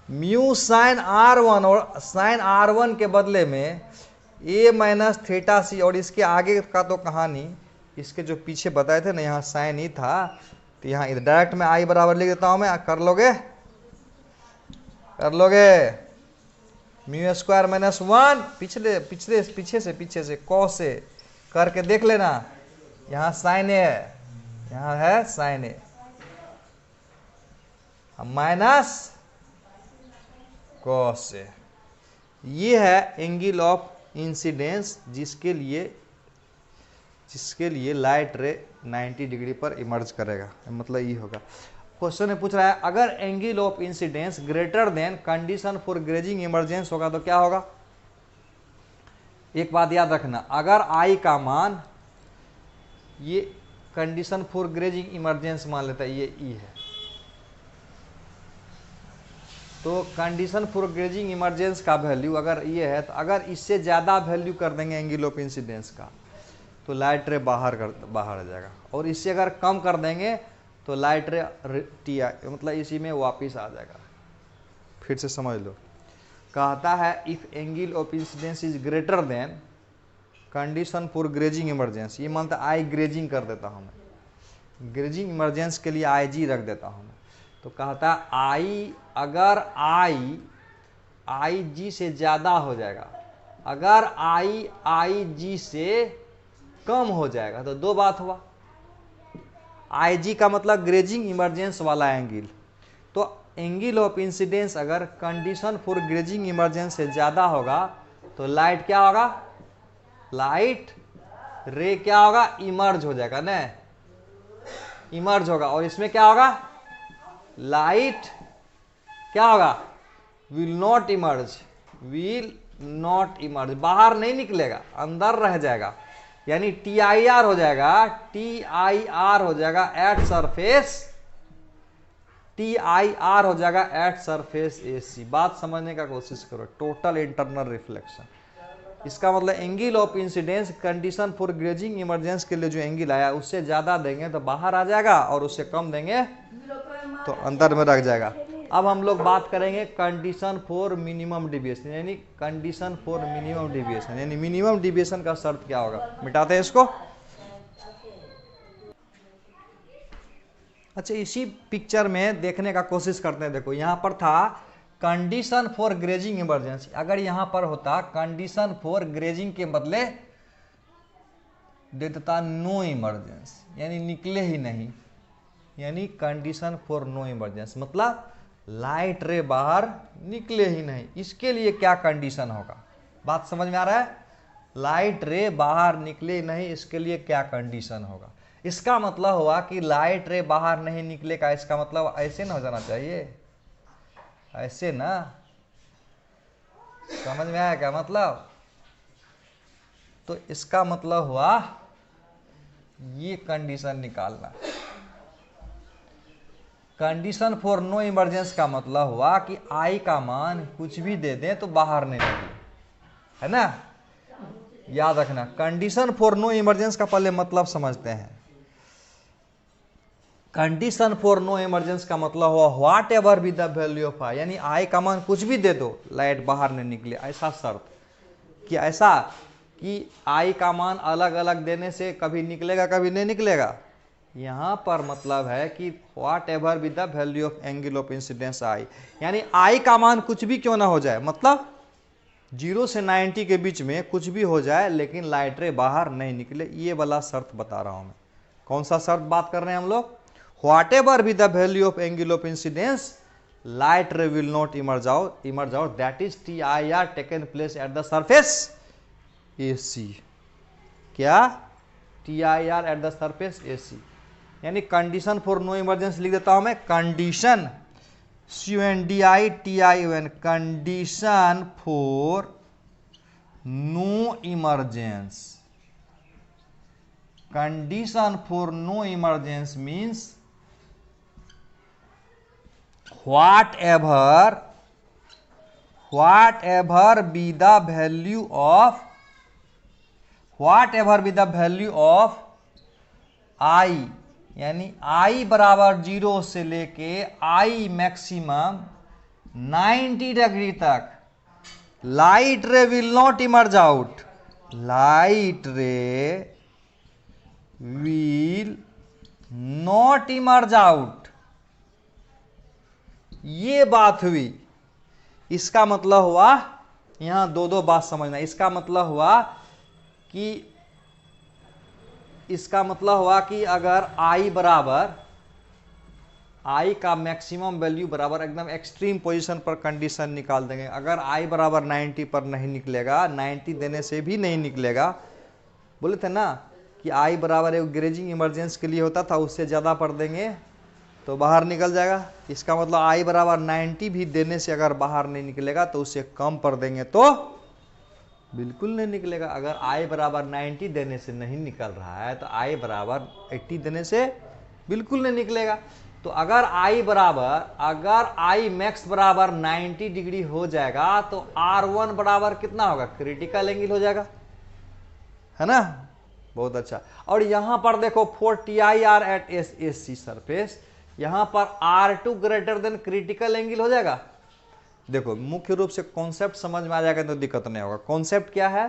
mu sine R1, और साइन R1 के बदले में A माइनस थीटा सी, और इसके आगे का तो कहानी इसके जो पीछे बताए थे ना, यहाँ साइन ही था, तो यहाँ डायरेक्ट में आई बराबर लिख देता हूं मैं। कर लोगे, कर लोगे। म्यू स्क्वायर माइनस 1 पीछे से कॉस से करके देख लेना। यहाँ साइन ए है, यहाँ है साइन ए माइनस कॉस से। ये है एंगल ऑफ इंसिडेंस जिसके लिए लाइट रे 90 डिग्री पर इमर्ज करेगा। मतलब ये होगा। क्वेश्चन में पूछ रहा है अगर angle of incidence greater than condition for grazing emergence होगा तो क्या होगा। एक बात याद रखना, अगर आई का मान, ये कंडीशन फॉर ग्रेजिंग इमरजेंस मान लेता है, ये ई है, तो कंडीशन फॉर ग्रेजिंग इमरजेंस का वैल्यू अगर ये है, तो अगर इससे ज़्यादा वैल्यू कर देंगे एंगल ऑफ इंसिडेंस का तो लाइट रे बाहर आ जाएगा, और इससे अगर कम कर देंगे तो लाइट रे टी मतलब इसी में वापस आ जाएगा। फिर से समझ लो, कहता है if angle of incidence is greater than condition for grazing emergence, ये मानता आई ग्रेजिंग कर देता हूँ मैं, ग्रेजिंग इमरजेंस के लिए IG रख देता हूँ मैं। तो कहता है आई, अगर आई जी से ज़्यादा हो जाएगा, अगर आई जी से कम हो जाएगा, तो दो बात हुआ। IG का मतलब ग्रेजिंग इमरजेंस वाला एंगल, तो एंगल ऑफ इंसिडेंस अगर कंडीशन फॉर ग्रेजिंग इमरजेंस से ज़्यादा होगा तो लाइट क्या होगा, लाइट रे क्या होगा, इमर्ज हो जाएगा ना, इमर्ज होगा। और इसमें क्या होगा, लाइट क्या होगा, विल नॉट इमर्ज, बाहर नहीं निकलेगा, अंदर रह जाएगा। यानी TIR हो जाएगा, TIR हो जाएगा एट सरफेस, TIR हो जाएगा एट सरफेस AC। बात समझने का कोशिश करो, टोटल इंटरनल रिफ्लेक्शन। इसका मतलब angle of incidence condition for grazing emergence के लिए जो एंगल आया उससे ज्यादा देंगे तो बाहर आ जाएगा, और उससे कम देंगे तो अंदर में रख जाएगा। अब हम लोग बात करेंगे कंडीशन फॉर मिनिमम डिविएशन, यानी कंडीशन फॉर मिनिमम डिविएशन, यानी मिनिमम डिविएशन का शर्त क्या होगा। मिटाते हैं इसको। अच्छा, इसी पिक्चर में देखने का कोशिश करते हैं। देखो यहाँ पर था कंडीशन फॉर ग्रेजिंग इमरजेंसी, अगर यहां पर होता कंडीशन फॉर ग्रेजिंग के बदले दे देता नो इमरजेंसी, यानी निकले ही नहीं, यानी कंडीशन फॉर नो इमरजेंसी मतलब लाइट रे बाहर निकले ही नहीं। इसके लिए क्या कंडीशन होगा, बात समझ में आ रहा है। लाइट रे बाहर निकले नहीं, इसके लिए क्या कंडीशन होगा। इसका मतलब हुआ कि लाइट रे बाहर नहीं निकलेगा, इसका मतलब ऐसे ना हो जाना चाहिए, ऐसे ना, समझ में आया क्या मतलब। तो इसका मतलब हुआ ये कंडीशन निकालना। कंडीशन फॉर नो इमरजेंस का मतलब हुआ कि आई का मान कुछ भी दे दें तो बाहर नहीं निकले, है ना। याद रखना, कंडीशन फॉर नो इमरजेंस का पहले मतलब समझते हैं। कंडीशन फॉर नो इमरजेंस का मतलब हुआ whatever be the value of I, यानी आई का मान कुछ भी दे दो लाइट बाहर नहीं निकले, ऐसा शर्त। कि ऐसा कि आई का मान अलग अलग देने से कभी निकलेगा कभी नहीं निकलेगा। यहाँ पर मतलब है कि whatever be the value of angle of incidence I, यानी आई का मान कुछ भी क्यों ना हो जाए, मतलब 0 से 90 के बीच में कुछ भी हो जाए लेकिन लाइट रे बाहर नहीं निकले, ये वाला शर्त बता रहा हूँ मैं। कौन सा शर्त बात कर रहे हैं हम लोग, what ever be the value of angle of incidence light ray will not emerge out, that is TIR taken place at the surface AC. क्या? TIR at the surface AC, यानी कंडीशन फॉर नो इमरजेंसी लिख देता हूं मैं, condition CUNDITION, condition for no emergence, condition for no emergence means whatever be the value of I, यानी I बराबर 0 से लेके I मैक्सिमम 90 डिग्री तक, लाइट रे will not emerge out, light रे विल नॉट इमर्ज आउट, ये बात हुई। इसका मतलब हुआ, यहां दो बात समझना, इसका मतलब हुआ कि अगर I का मैक्सिमम वैल्यू बराबर एकदम एक्सट्रीम पोजीशन पर कंडीशन निकाल देंगे, अगर I बराबर 90 पर नहीं निकलेगा, 90 देने से भी नहीं निकलेगा, बोले थे ना कि I बराबर एक ग्रेजिंग इमरजेंसी के लिए होता था, उससे ज़्यादा पढ़ देंगे तो बाहर निकल जाएगा। इसका मतलब I बराबर 90 भी देने से अगर बाहर नहीं निकलेगा तो उससे कम पढ़ देंगे तो बिल्कुल नहीं निकलेगा। अगर I बराबर 90 देने से नहीं निकल रहा है तो I बराबर 80 देने से बिल्कुल नहीं निकलेगा। तो अगर I मैक्स बराबर 90 डिग्री हो जाएगा तो R1 बराबर कितना होगा? क्रिटिकल एंगल हो जाएगा, है ना? बहुत अच्छा। और यहां पर देखो for TIR at AC surface, यहां पर R2 greater than critical angle हो जाएगा। देखो मुख्य रूप से कॉन्सेप्ट समझ में आ जाएगा तो दिक्कत नहीं होगा। कॉन्सेप्ट क्या है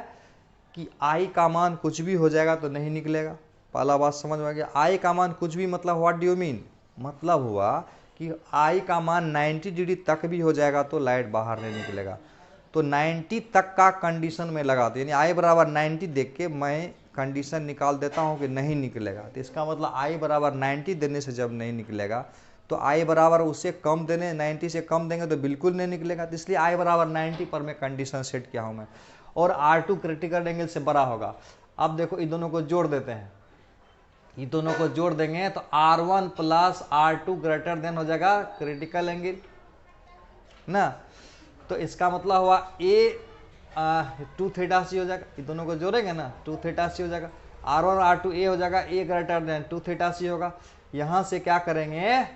कि I का मान कुछ भी हो जाएगा तो नहीं निकलेगा। पहला बात समझ में आ गया। I का मान कुछ भी मतलब व्हाट डू यू मीन, मतलब हुआ कि I का मान 90 डिग्री तक भी हो जाएगा तो लाइट बाहर नहीं निकलेगा। तो 90 तक का कंडीशन में लगा दो, यानी I बराबर 90 देख के मैं कंडीशन निकाल देता हूं कि नहीं निकलेगा। तो इसका मतलब I बराबर 90 देने से जब नहीं निकलेगा तो I बराबर उससे कम देने, 90 से कम देंगे तो बिल्कुल नहीं निकलेगा। तो इसलिए I बराबर 90 पर मैं कंडीशन सेट किया हूं मैं, और R2 क्रिटिकल एंगल से बड़ा होगा। अब देखो इन दोनों को जोड़ देते हैं, ये दोनों को जोड़ देंगे तो R1 plus R2 greater than हो जाएगा क्रिटिकल एंगल ना। तो इसका मतलब हुआ A 2 थीटा C हो जाएगा, ये दोनों को जोड़ेंगे ना 2 थीटा C हो जाएगा। R1 R2 A हो जाएगा, A greater than 2 theta C होगा। यहां से क्या करेंगे,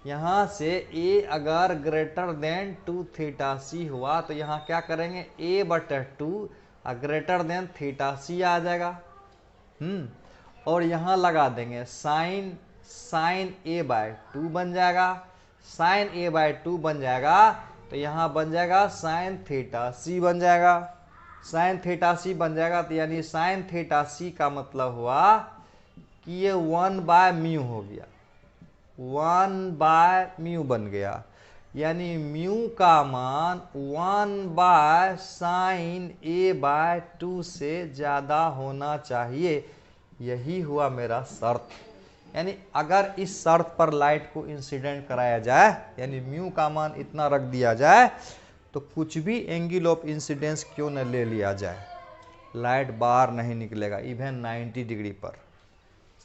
यहां से A अगर ग्रेटर देन 2 थीटा C हुआ तो यहां क्या करेंगे, A बटे 2 ग्रेटर देन थीटा C आ जाएगा। और यहां लगा देंगे साइन A बाय 2 बन जाएगा, साइन A बाय 2 बन जाएगा तो यहां बन जाएगा साइन थीटा C बन जाएगा, साइन थीटा C बन जाएगा। तो यानी साइन थीटा C का मतलब हुआ कि ये 1 बाय म्यू हो गया, 1 बाय म्यू बन गया, यानी म्यू का मान 1 बाय साइन A बाय 2 से ज्यादा होना चाहिए। यही हुआ मेरा शर्त। यानी अगर इस शर्त पर लाइट को इंसिडेंट कराया जाए, यानी म्यू का मान इतना रख दिया जाए, तो कुछ भी एंगल ऑफ इंसिडेंस क्यों न ले लिया जाए, लाइट बाहर नहीं निकलेगा, इवन 90 डिग्री पर।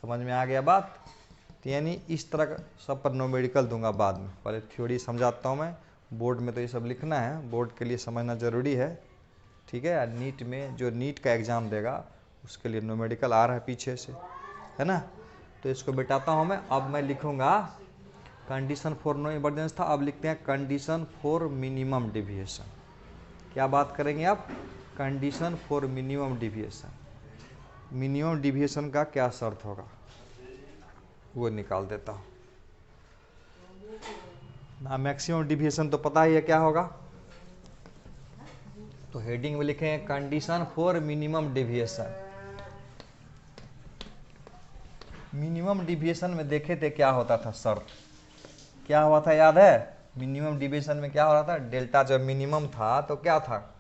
समझ में आ गया बात? तो यानी इस तरह का सब पर न्यूमेरिकल दूंगा बाद में, पहले थ्योरी समझाता हूँ मैं। बोर्ड में तो ये सब लिखना है, बोर्ड के लिए समझना ज़रूरी है, ठीक है। नीट में जो नीट का एग्ज़ाम देगा उसके लिए न्यूमेरिकल आ रहा है पीछे से, है ना। तो इसको मिटाता हूँ मैं। अब मैं लिखूँगा कंडीशन फॉर नो इमरजेंस था, अब लिखते हैं कंडीशन फॉर मिनिमम डिविएशन। क्या बात करेंगे आप? Condition for minimum deviation. Minimum deviation का क्या शर्त होगा वो निकाल देता हूँ ना। मैक्सिमम डिविएशन तो पता ही है क्या होगा, तो हेडिंग में लिखें condition for minimum deviation. Minimum deviation में देखे थे क्या होता था, शर्त क्या हुआ था याद है? मिनिमम डिविएशन में क्या हो रहा था, डेल्टा जब मिनिमम था तो क्या था,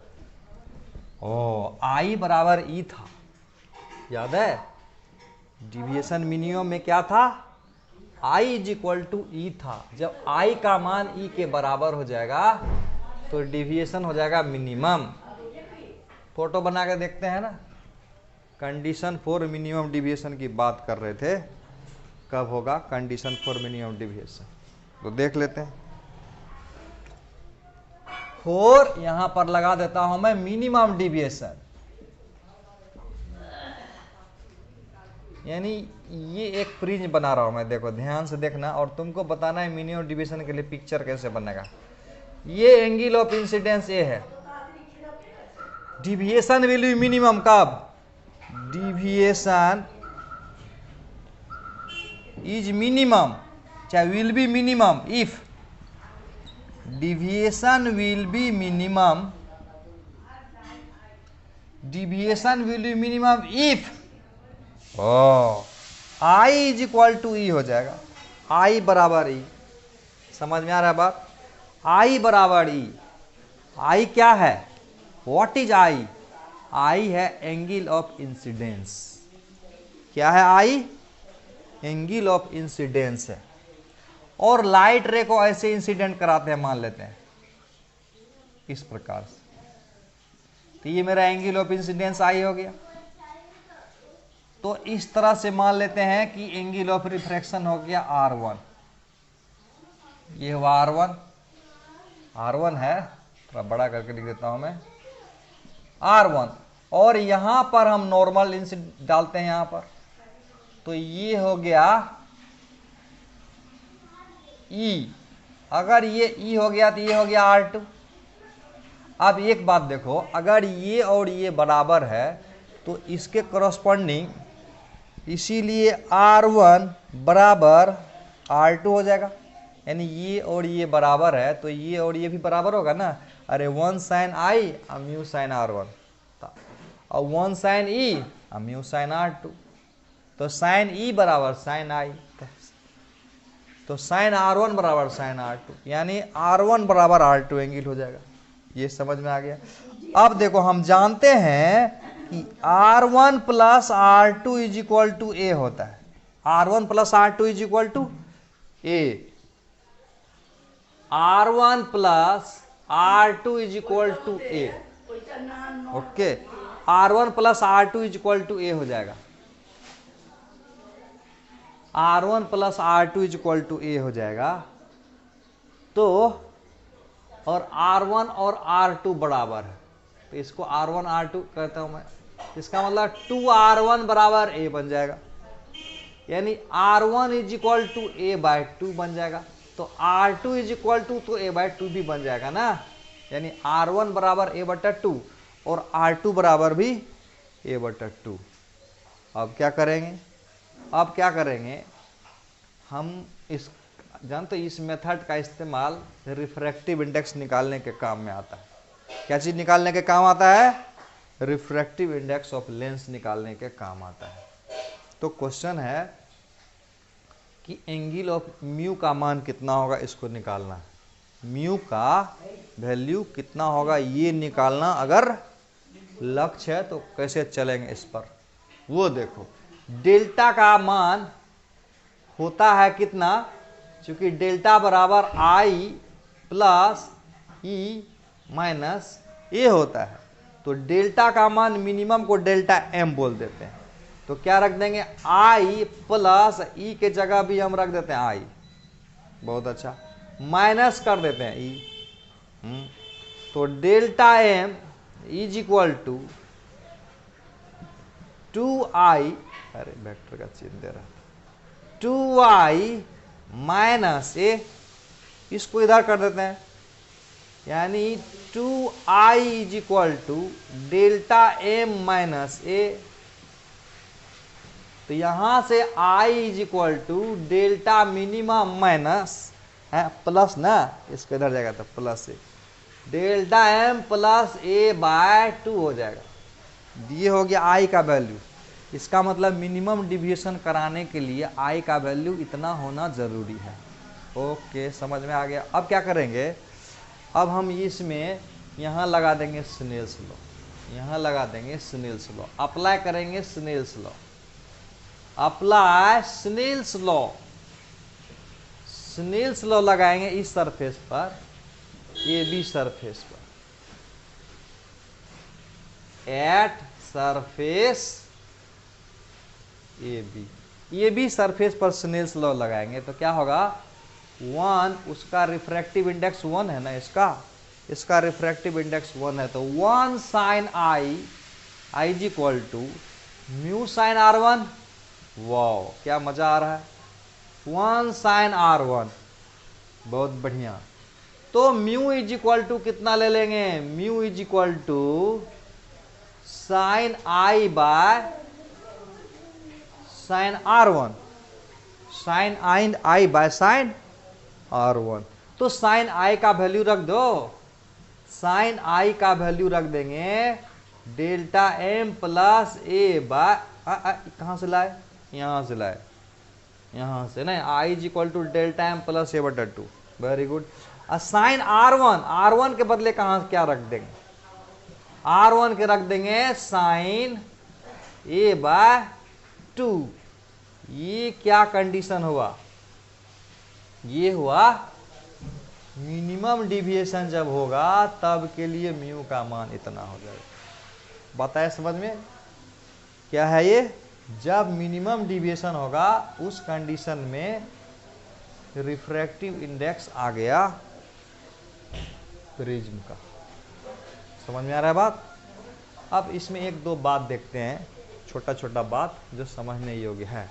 I बराबर E था, याद है? डिविएशन मिनिमम में क्या था, आई इज इक्वल टू ई था। जब आई का मान ई के बराबर हो जाएगा तो डिविएशन हो जाएगा मिनिमम। फोटो बना के देखते हैं ना, कंडीशन फॉर मिनिमम डिविएशन की बात कर रहे थे, कब होगा कंडीशन फॉर मिनिमम डिविएशन, तो देख लेते हैं। और यहां पर लगा देता हूं मैं मिनिमम डिविएशन, यानी ये एक प्रिज्म बना रहा हूं मैं, देखो ध्यान से देखना, और तुमको बताना है मिनिमम डिविएशन के लिए पिक्चर कैसे बनेगा। ये एंगल ऑफ इंसिडेंस ए है, डिविएशन विल बी मिनिमम कब, डिविएशन इज मिनिमम, चाहे will be minimum if, deviation will be minimum, deviation will be minimum if I is equal to E हो जाएगा, I बराबर E, समझ में आ रहा है बात, I बराबर E, I क्या है, what is I, I है एंगल ऑफ इंसिडेंस, क्या है I, एंगल ऑफ इंसिडेंस है। और लाइट रे को ऐसे इंसिडेंट कराते हैं, मान लेते हैं इस प्रकार से, तो ये मेरा एंगल ऑफ इंसिडेंस आई हो गया। तो इस तरह से मान लेते हैं कि एंगल ऑफ रिफ्रैक्शन हो गया R1, ये हुआ R1, R1 है, थोड़ा बड़ा करके लिख देता हूं मैं R1, और यहां पर हम नॉर्मल इंसिडेंट डालते हैं यहां पर, तो ये हो गया E, अगर ये E हो गया तो ये हो गया R2। अब एक बात देखो, अगर ये और ये बराबर है तो इसके करस्पॉन्डिंग, इसीलिए R1 बराबर R2 हो जाएगा, यानी ये और ये बराबर है तो ये और ये भी बराबर होगा ना। अरे 1 sin I mu sin R1 और 1 sin E mu sin R2, तो sin E बराबर sin I, तो sin R1 बराबर sin R2, यानी R1 बराबर R2 एंगल हो जाएगा। ये समझ में आ गया। अब देखो हम जानते हैं कि R1 plus R2 is equal to A होता है, R1 plus R2 is equal to A, R1 plus R2 is equal to A, okay, R1 plus R2 is equal to A हो जाएगा, R1 plus R2 is equal to A हो जाएगा। तो और R1 और R2 बराबर है, तो इसको R1 R2 कहता हूं मैं, इसका मतलब 2R1 बराबर ए बन जाएगा, यानी R1 is equal to A by 2 बन जाएगा, तो R2 इज इक्वल टू तो ए बाय 2 भी बन जाएगा ना, यानी R1 बराबर ए बटा 2 और R2 बराबर भी ए बटा 2। अब क्या करेंगे, अब क्या करेंगे हम, इस जानते इस मेथड का इस्तेमाल रिफ्रैक्टिव इंडेक्स निकालने के काम में आता है। क्या चीज निकालने के काम आता है, रिफ्रैक्टिव इंडेक्स ऑफ लेंस निकालने के काम आता है। तो क्वेश्चन है कि एंगल ऑफ म्यू का मान कितना होगा, इसको निकालना है, म्यू का वैल्यू कितना होगा ये निकालना। अगर लक्ष्य है तो कैसे चलेंगे इस पर, वो देखो। डेल्टा का मान होता है कितना, क्योंकि डेल्टा बराबर आई प्लस ई माइनस ए होता है, तो डेल्टा का मान मिनिमम को डेल्टा एम बोल देते हैं। तो क्या रख देंगे, आई प्लस ई के जगह भी हम रख देते हैं आई, बहुत अच्छा, माइनस कर देते हैं ई, तो delta M is equal to 2i, अरे वेक्टर का चिन्ह दे रहा, 2i माइनस ए, इसको इधर कर देते हैं, यानी 2i is equal to delta M minus A, तो यहां से i is equal to delta minimum minus है प्लस ना, इसको इधर जाएगा तो plus A, delta M plus A by 2 हो जाएगा। ये हो गया आई का वैल्यू, इसका मतलब मिनिमम डिविएशन कराने के लिए आई का वैल्यू इतना होना जरूरी है। ओके, समझ में आ गया। अब क्या करेंगे, अब हम इसमें यहाँ लगा देंगे स्नेल्स लॉ, यहाँ लगा देंगे स्नेल्स लॉ, अप्लाई करेंगे Snell's law, apply Snell's law. Snell's law लगाएंगे इस सरफेस पर, ए बी सरफेस पर, at surface A B surface पर स्नेल्स लॉ लगाएंगे तो क्या होगा, 1, उसका रिफ्रैक्टिव इंडेक्स 1 है ना, इसका रिफ्रैक्टिव इंडेक्स 1 है, तो 1 sine I is equal to mu sine R1। Wow क्या मजा आ रहा है, 1 साइन R1, बहुत बढ़िया। तो म्यू इज इक्वल टू कितना ले लेंगे, mu is equal to sine i by sine R1, sine i by sine R1। तो साइन आई का वैल्यू रख दो, साइन आई का वैल्यू रख देंगे delta M plus A by, कहां से लाए, यहां से लाए, यहां से ना, I is equal to delta M plus A बटा 2। Very good. साइन R1 के बदले कहां क्या रख देंगे, R1 के रख देंगे साइन ए बाय 2। ये क्या कंडीशन हुआ, ये हुआ मिनिमम डिविएशन जब होगा तब के लिए म्यू का मान इतना हो जाएगा। बताए समझ में, क्या है ये, जब मिनिमम डिविएशन होगा उस कंडीशन में रिफ्रैक्टिव इंडेक्स आ गया प्रिज्म का। समझ में आ रहा है बात। अब इसमें एक दो बात देखते हैं, छोटा छोटा बात जो समझने योग्य है।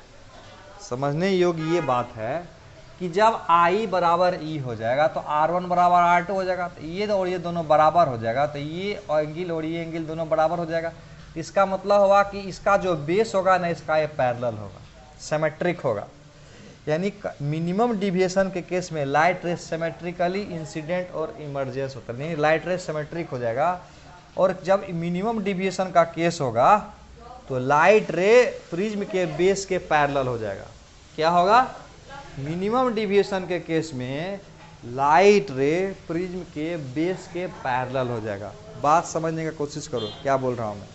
समझने योग्य ये बात है कि जब I बराबर E हो जाएगा तो R1 बराबर R2 हो जाएगा, तो ये और ये दोनों बराबर हो जाएगा, तो ये एंगल और ये एंगल दोनों बराबर हो जाएगा। इसका मतलब हुआ कि इसका जो बेस होगा ना, इसका ये पैरेलल होगा, सिमेट्रिक होगा। यानी मिनिमम डिविएशन के केस में लाइट रे सिमेट्रिकली इंसिडेंट और इमर्जेंस होता है, नहीं लाइट रे सिमेट्रिक हो जाएगा। और जब मिनिमम डिविएशन का केस होगा तो लाइट रे प्रिज्म के बेस के पैरेलल हो जाएगा। क्या होगा, मिनिमम डिविएशन के केस में लाइट रे प्रिज्म के बेस के पैरेलल हो जाएगा। बात समझने की कोशिश करो क्या बोल रहा हूँ मैं।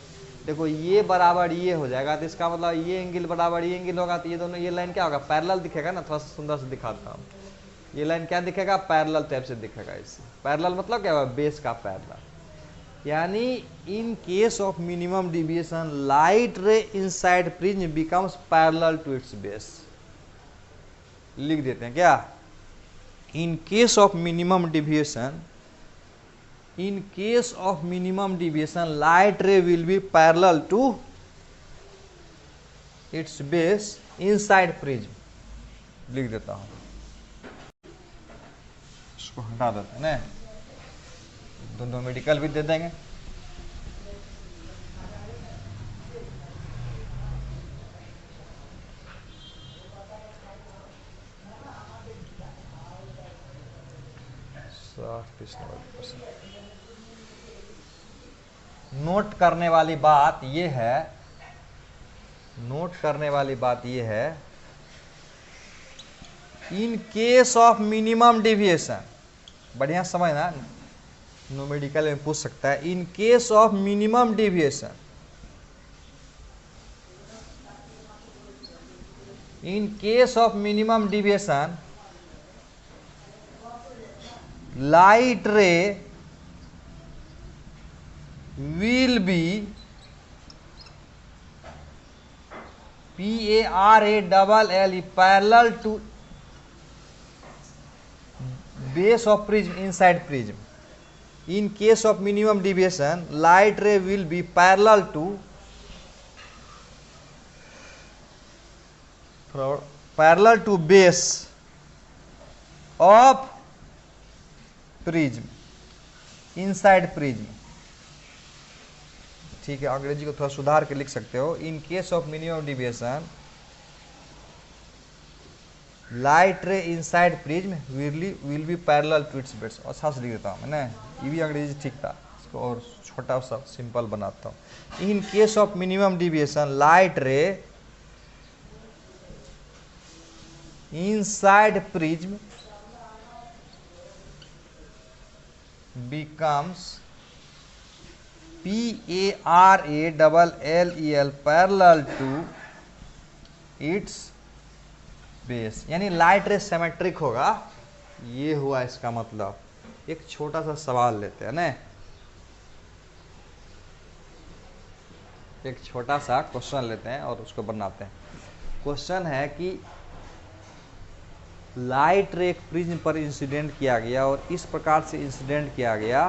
देखो ये बराबर ये हो जाएगा, तो इसका मतलब ये एंगल बराबर ये एंगल होगा, तो ये दोनों, ये लाइन क्या होगा, पैरेलल दिखेगा ना। थोड़ा सा सुंदर से दिखाता हूँ, ये लाइन क्या दिखेगा, पैरेलल टाइप से दिखेगा। इससे पैरेलल मतलब क्या होगा, बेस का पैरेलल। यानी in case of minimum deviation light ray inside prism becomes parallel to its base. लिख देते हैं क्या, in case of minimum deviation, in case of minimum deviation light ray will be parallel to its base inside prism। लिख देता हूं, इसको हटा देते हैं ना, दोनों मेडिकल भी दे देंगे। नोट करने वाली बात यह है, नोट करने वाली बात यह है, इन केस ऑफ मिनिमम डिविएशन, बढ़िया समझना, नो मेडिकल में पूछ सकता है, इन case of minimum deviation, in case of minimum deviation light रे will be PARALL parallel to base of prism inside prism। In case of minimum deviation light ray will be parallel to base of prism inside prism। ठीक है, अंग्रेजी को थोड़ा सुधार के लिख सकते हो, in case of minimum deviation light ray inside prism will be parallel to its base. अच्छा से लिख देता हूँ मैंने, ये भी अंग्रेजी ठीक था, इसको और छोटा सा सिंपल बनाता हूँ। इन case of minimum deviation light ray inside prism becomes PARALLEL parallel to its base, यानी लाइट रे सिमेट्रिक होगा, ये हुआ इसका मतलब। एक छोटा सा सवाल लेते हैं ना, एक छोटा सा क्वेश्चन लेते हैं और उसको बनाते हैं। क्वेश्चन है कि लाइट रे एक प्रिज्म पर इंसिडेंट किया गया और इस प्रकार से इंसिडेंट किया गया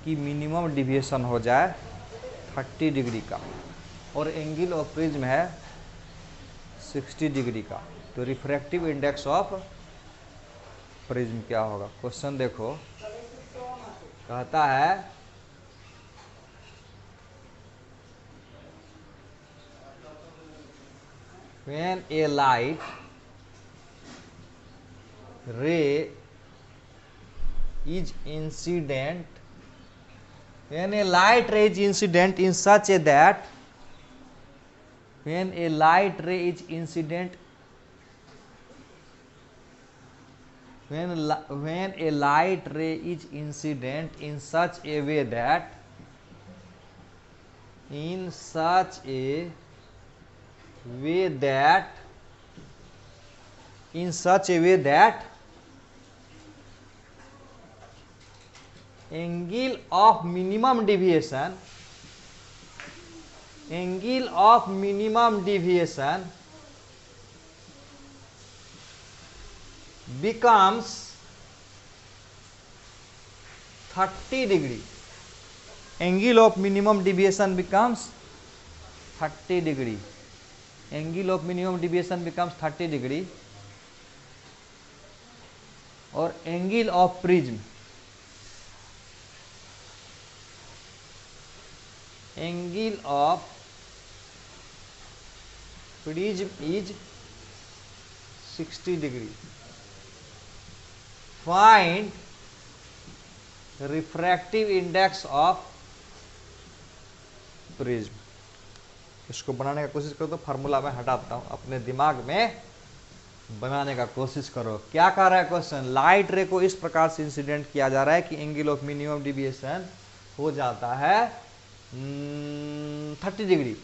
कि मिनिमम डिविएशन हो जाए 30 डिग्री का, और एंगल ऑफ प्रिज्म है 60 डिग्री का, तो रिफ्रैक्टिव इंडेक्स ऑफ प्रिज्म क्या होगा। क्वेश्चन देखो, कहता है when a light ray is incident, when a light ray is incident in such a that, when a light ray is incident, when a light ray is incident in such a way that, in such a way that, in such a way that angle of minimum deviation, angle of minimum deviation becomes 30 degree, angle of minimum deviation becomes 30 degree, angle of minimum deviation becomes 30 degree, और angle of prism, angle of prism is 60 degree. Find refractive index of prism. इसको बनाने का कोशिश करो, तो formula मैं हटाता हूं, अपने दिमाग में बनाने का कोशिश करो। क्या कह रहा है क्वेश्चन, लाइट रे को इस प्रकार से इंसिडेंट किया जा रहा है कि एंगल ऑफ मिनिमम डिविएशन हो जाता है 30 degree.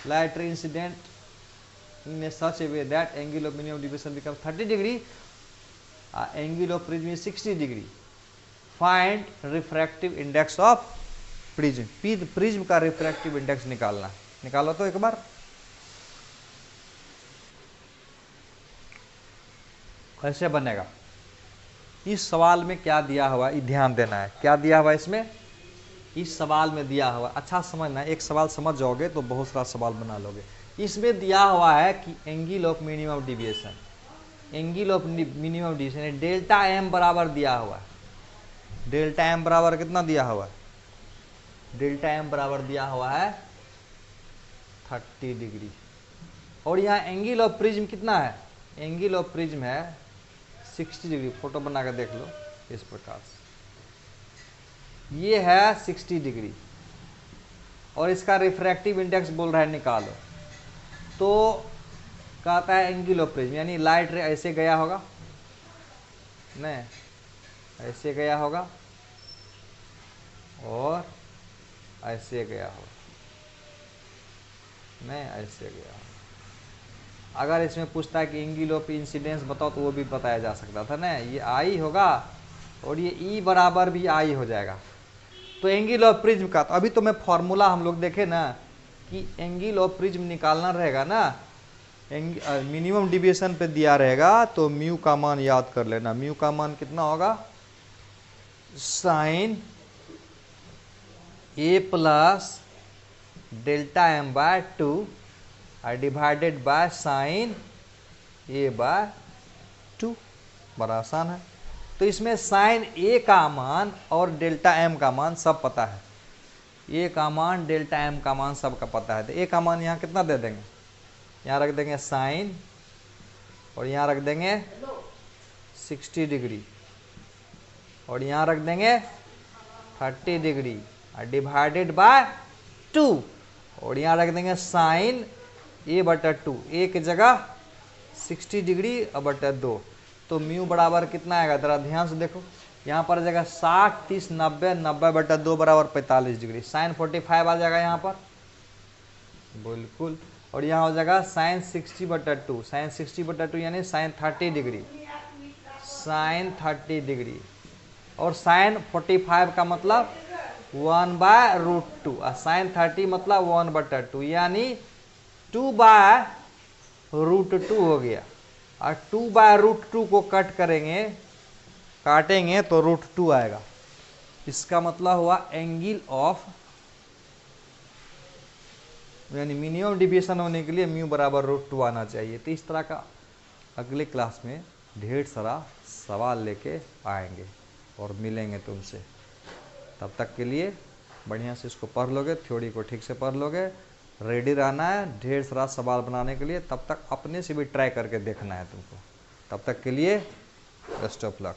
Light ray incident in such A way that angle of minimum deviation becomes 30 degree, angle of prism is 60 degree. Find refractive index of prism, prism का refractive index निकालना। निकालो तो एक बार। कैसे बनेगा, इस सवाल में क्या दिया हुआ है ध्यान देना है। क्या दिया हुआ है इसमें, इस सवाल में दिया हुआ, अच्छा समझना, एक सवाल समझ जाओगे तो बहुत सारा सवाल बना लोगे। इसमें दिया हुआ है कि angle of minimum deviation, angle of minimum deviation delta M बराबर दिया हुआ है। डेल्टा एम बराबर कितना दिया हुआ है, डेल्टा एम बराबर दिया हुआ है 30 डिग्री, और यहाँ एंगल ऑफ प्रिज्म कितना है, एंगल ऑफ प्रिज्म है 60 डिग्री। फोटो बना कर देख लो इस प्रकार से, ये है 60 डिग्री, और इसका रिफ्रैक्टिव इंडेक्स बोल रहा है निकालो। तो कहता है एंगल ऑफ प्रिज्म, यानी लाइट रे ऐसे गया होगा, नहीं ऐसे गया होगा और ऐसे गया होगा, नहीं ऐसे गया होगा। अगर इसमें पूछता है कि एंगल ऑफ इंसिडेंस बताओ तो वो भी बताया जा सकता था ना, ये आई होगा और ये ई बराबर भी आई हो जाएगा। तो एंगल ऑफ प्रिज्म का, तो अभी तो मैं फॉर्मूला हम लोग देखे ना कि एंगल ऑफ प्रिज्म निकालना रहेगा ना, मिनिमम डिविएशन पे दिया रहेगा, तो म्यू का मान याद कर लेना। म्यू का मान कितना होगा, sine A plus delta M by 2 divided by sine A by 2। बड़ा आसान है। तो इसमें साइन ए का मान और डेल्टा एम का मान सब पता है, ए का मान डेल्टा एम का मान सबका पता है। तो ए का मान यहाँ कितना दे देंगे, यहाँ रख देंगे साइन, और यहाँ रख देंगे 60 डिग्री, और यहाँ रख देंगे 30 डिग्री डिवाइडेड बाय 2, और यहाँ रख देंगे साइन ए बटा 2, ए की जगह 60 डिग्री और बटा 2। तो म्यू बराबर कितना आएगा, जरा ध्यान से देखो, यहाँ पर आ जाएगा 60 30 90, 90 बटा 2 बराबर 45 डिग्री, साइन 45 आ जाएगा यहाँ पर, बिल्कुल। और यहाँ हो जाएगा साइन 60/2, साइन 60/2 यानी साइन 30 डिग्री, साइन 30 डिग्री। और साइन 45 का मतलब 1/√2 और साइन 30 मतलब 1/2 यानी 2/√2 हो गया। और 2/√2 को काटेंगे तो √2 आएगा। इसका मतलब हुआ एंगल ऑफ, यानी मिनिमम डिविएशन होने के लिए म्यू बराबर √2 आना चाहिए। तो इस तरह का अगले क्लास में ढेर सारा सवाल लेके आएंगे और मिलेंगे तुमसे। तब तक के लिए बढ़िया से इसको पढ़ लोगे, थ्योरी को ठीक से पढ़ लोगे, रेडी रहना है ढेर सारा सवाल बनाने के लिए। तब तक अपने से भी ट्राई करके देखना है तुमको। तब तक के लिए बेस्ट ऑफ लक।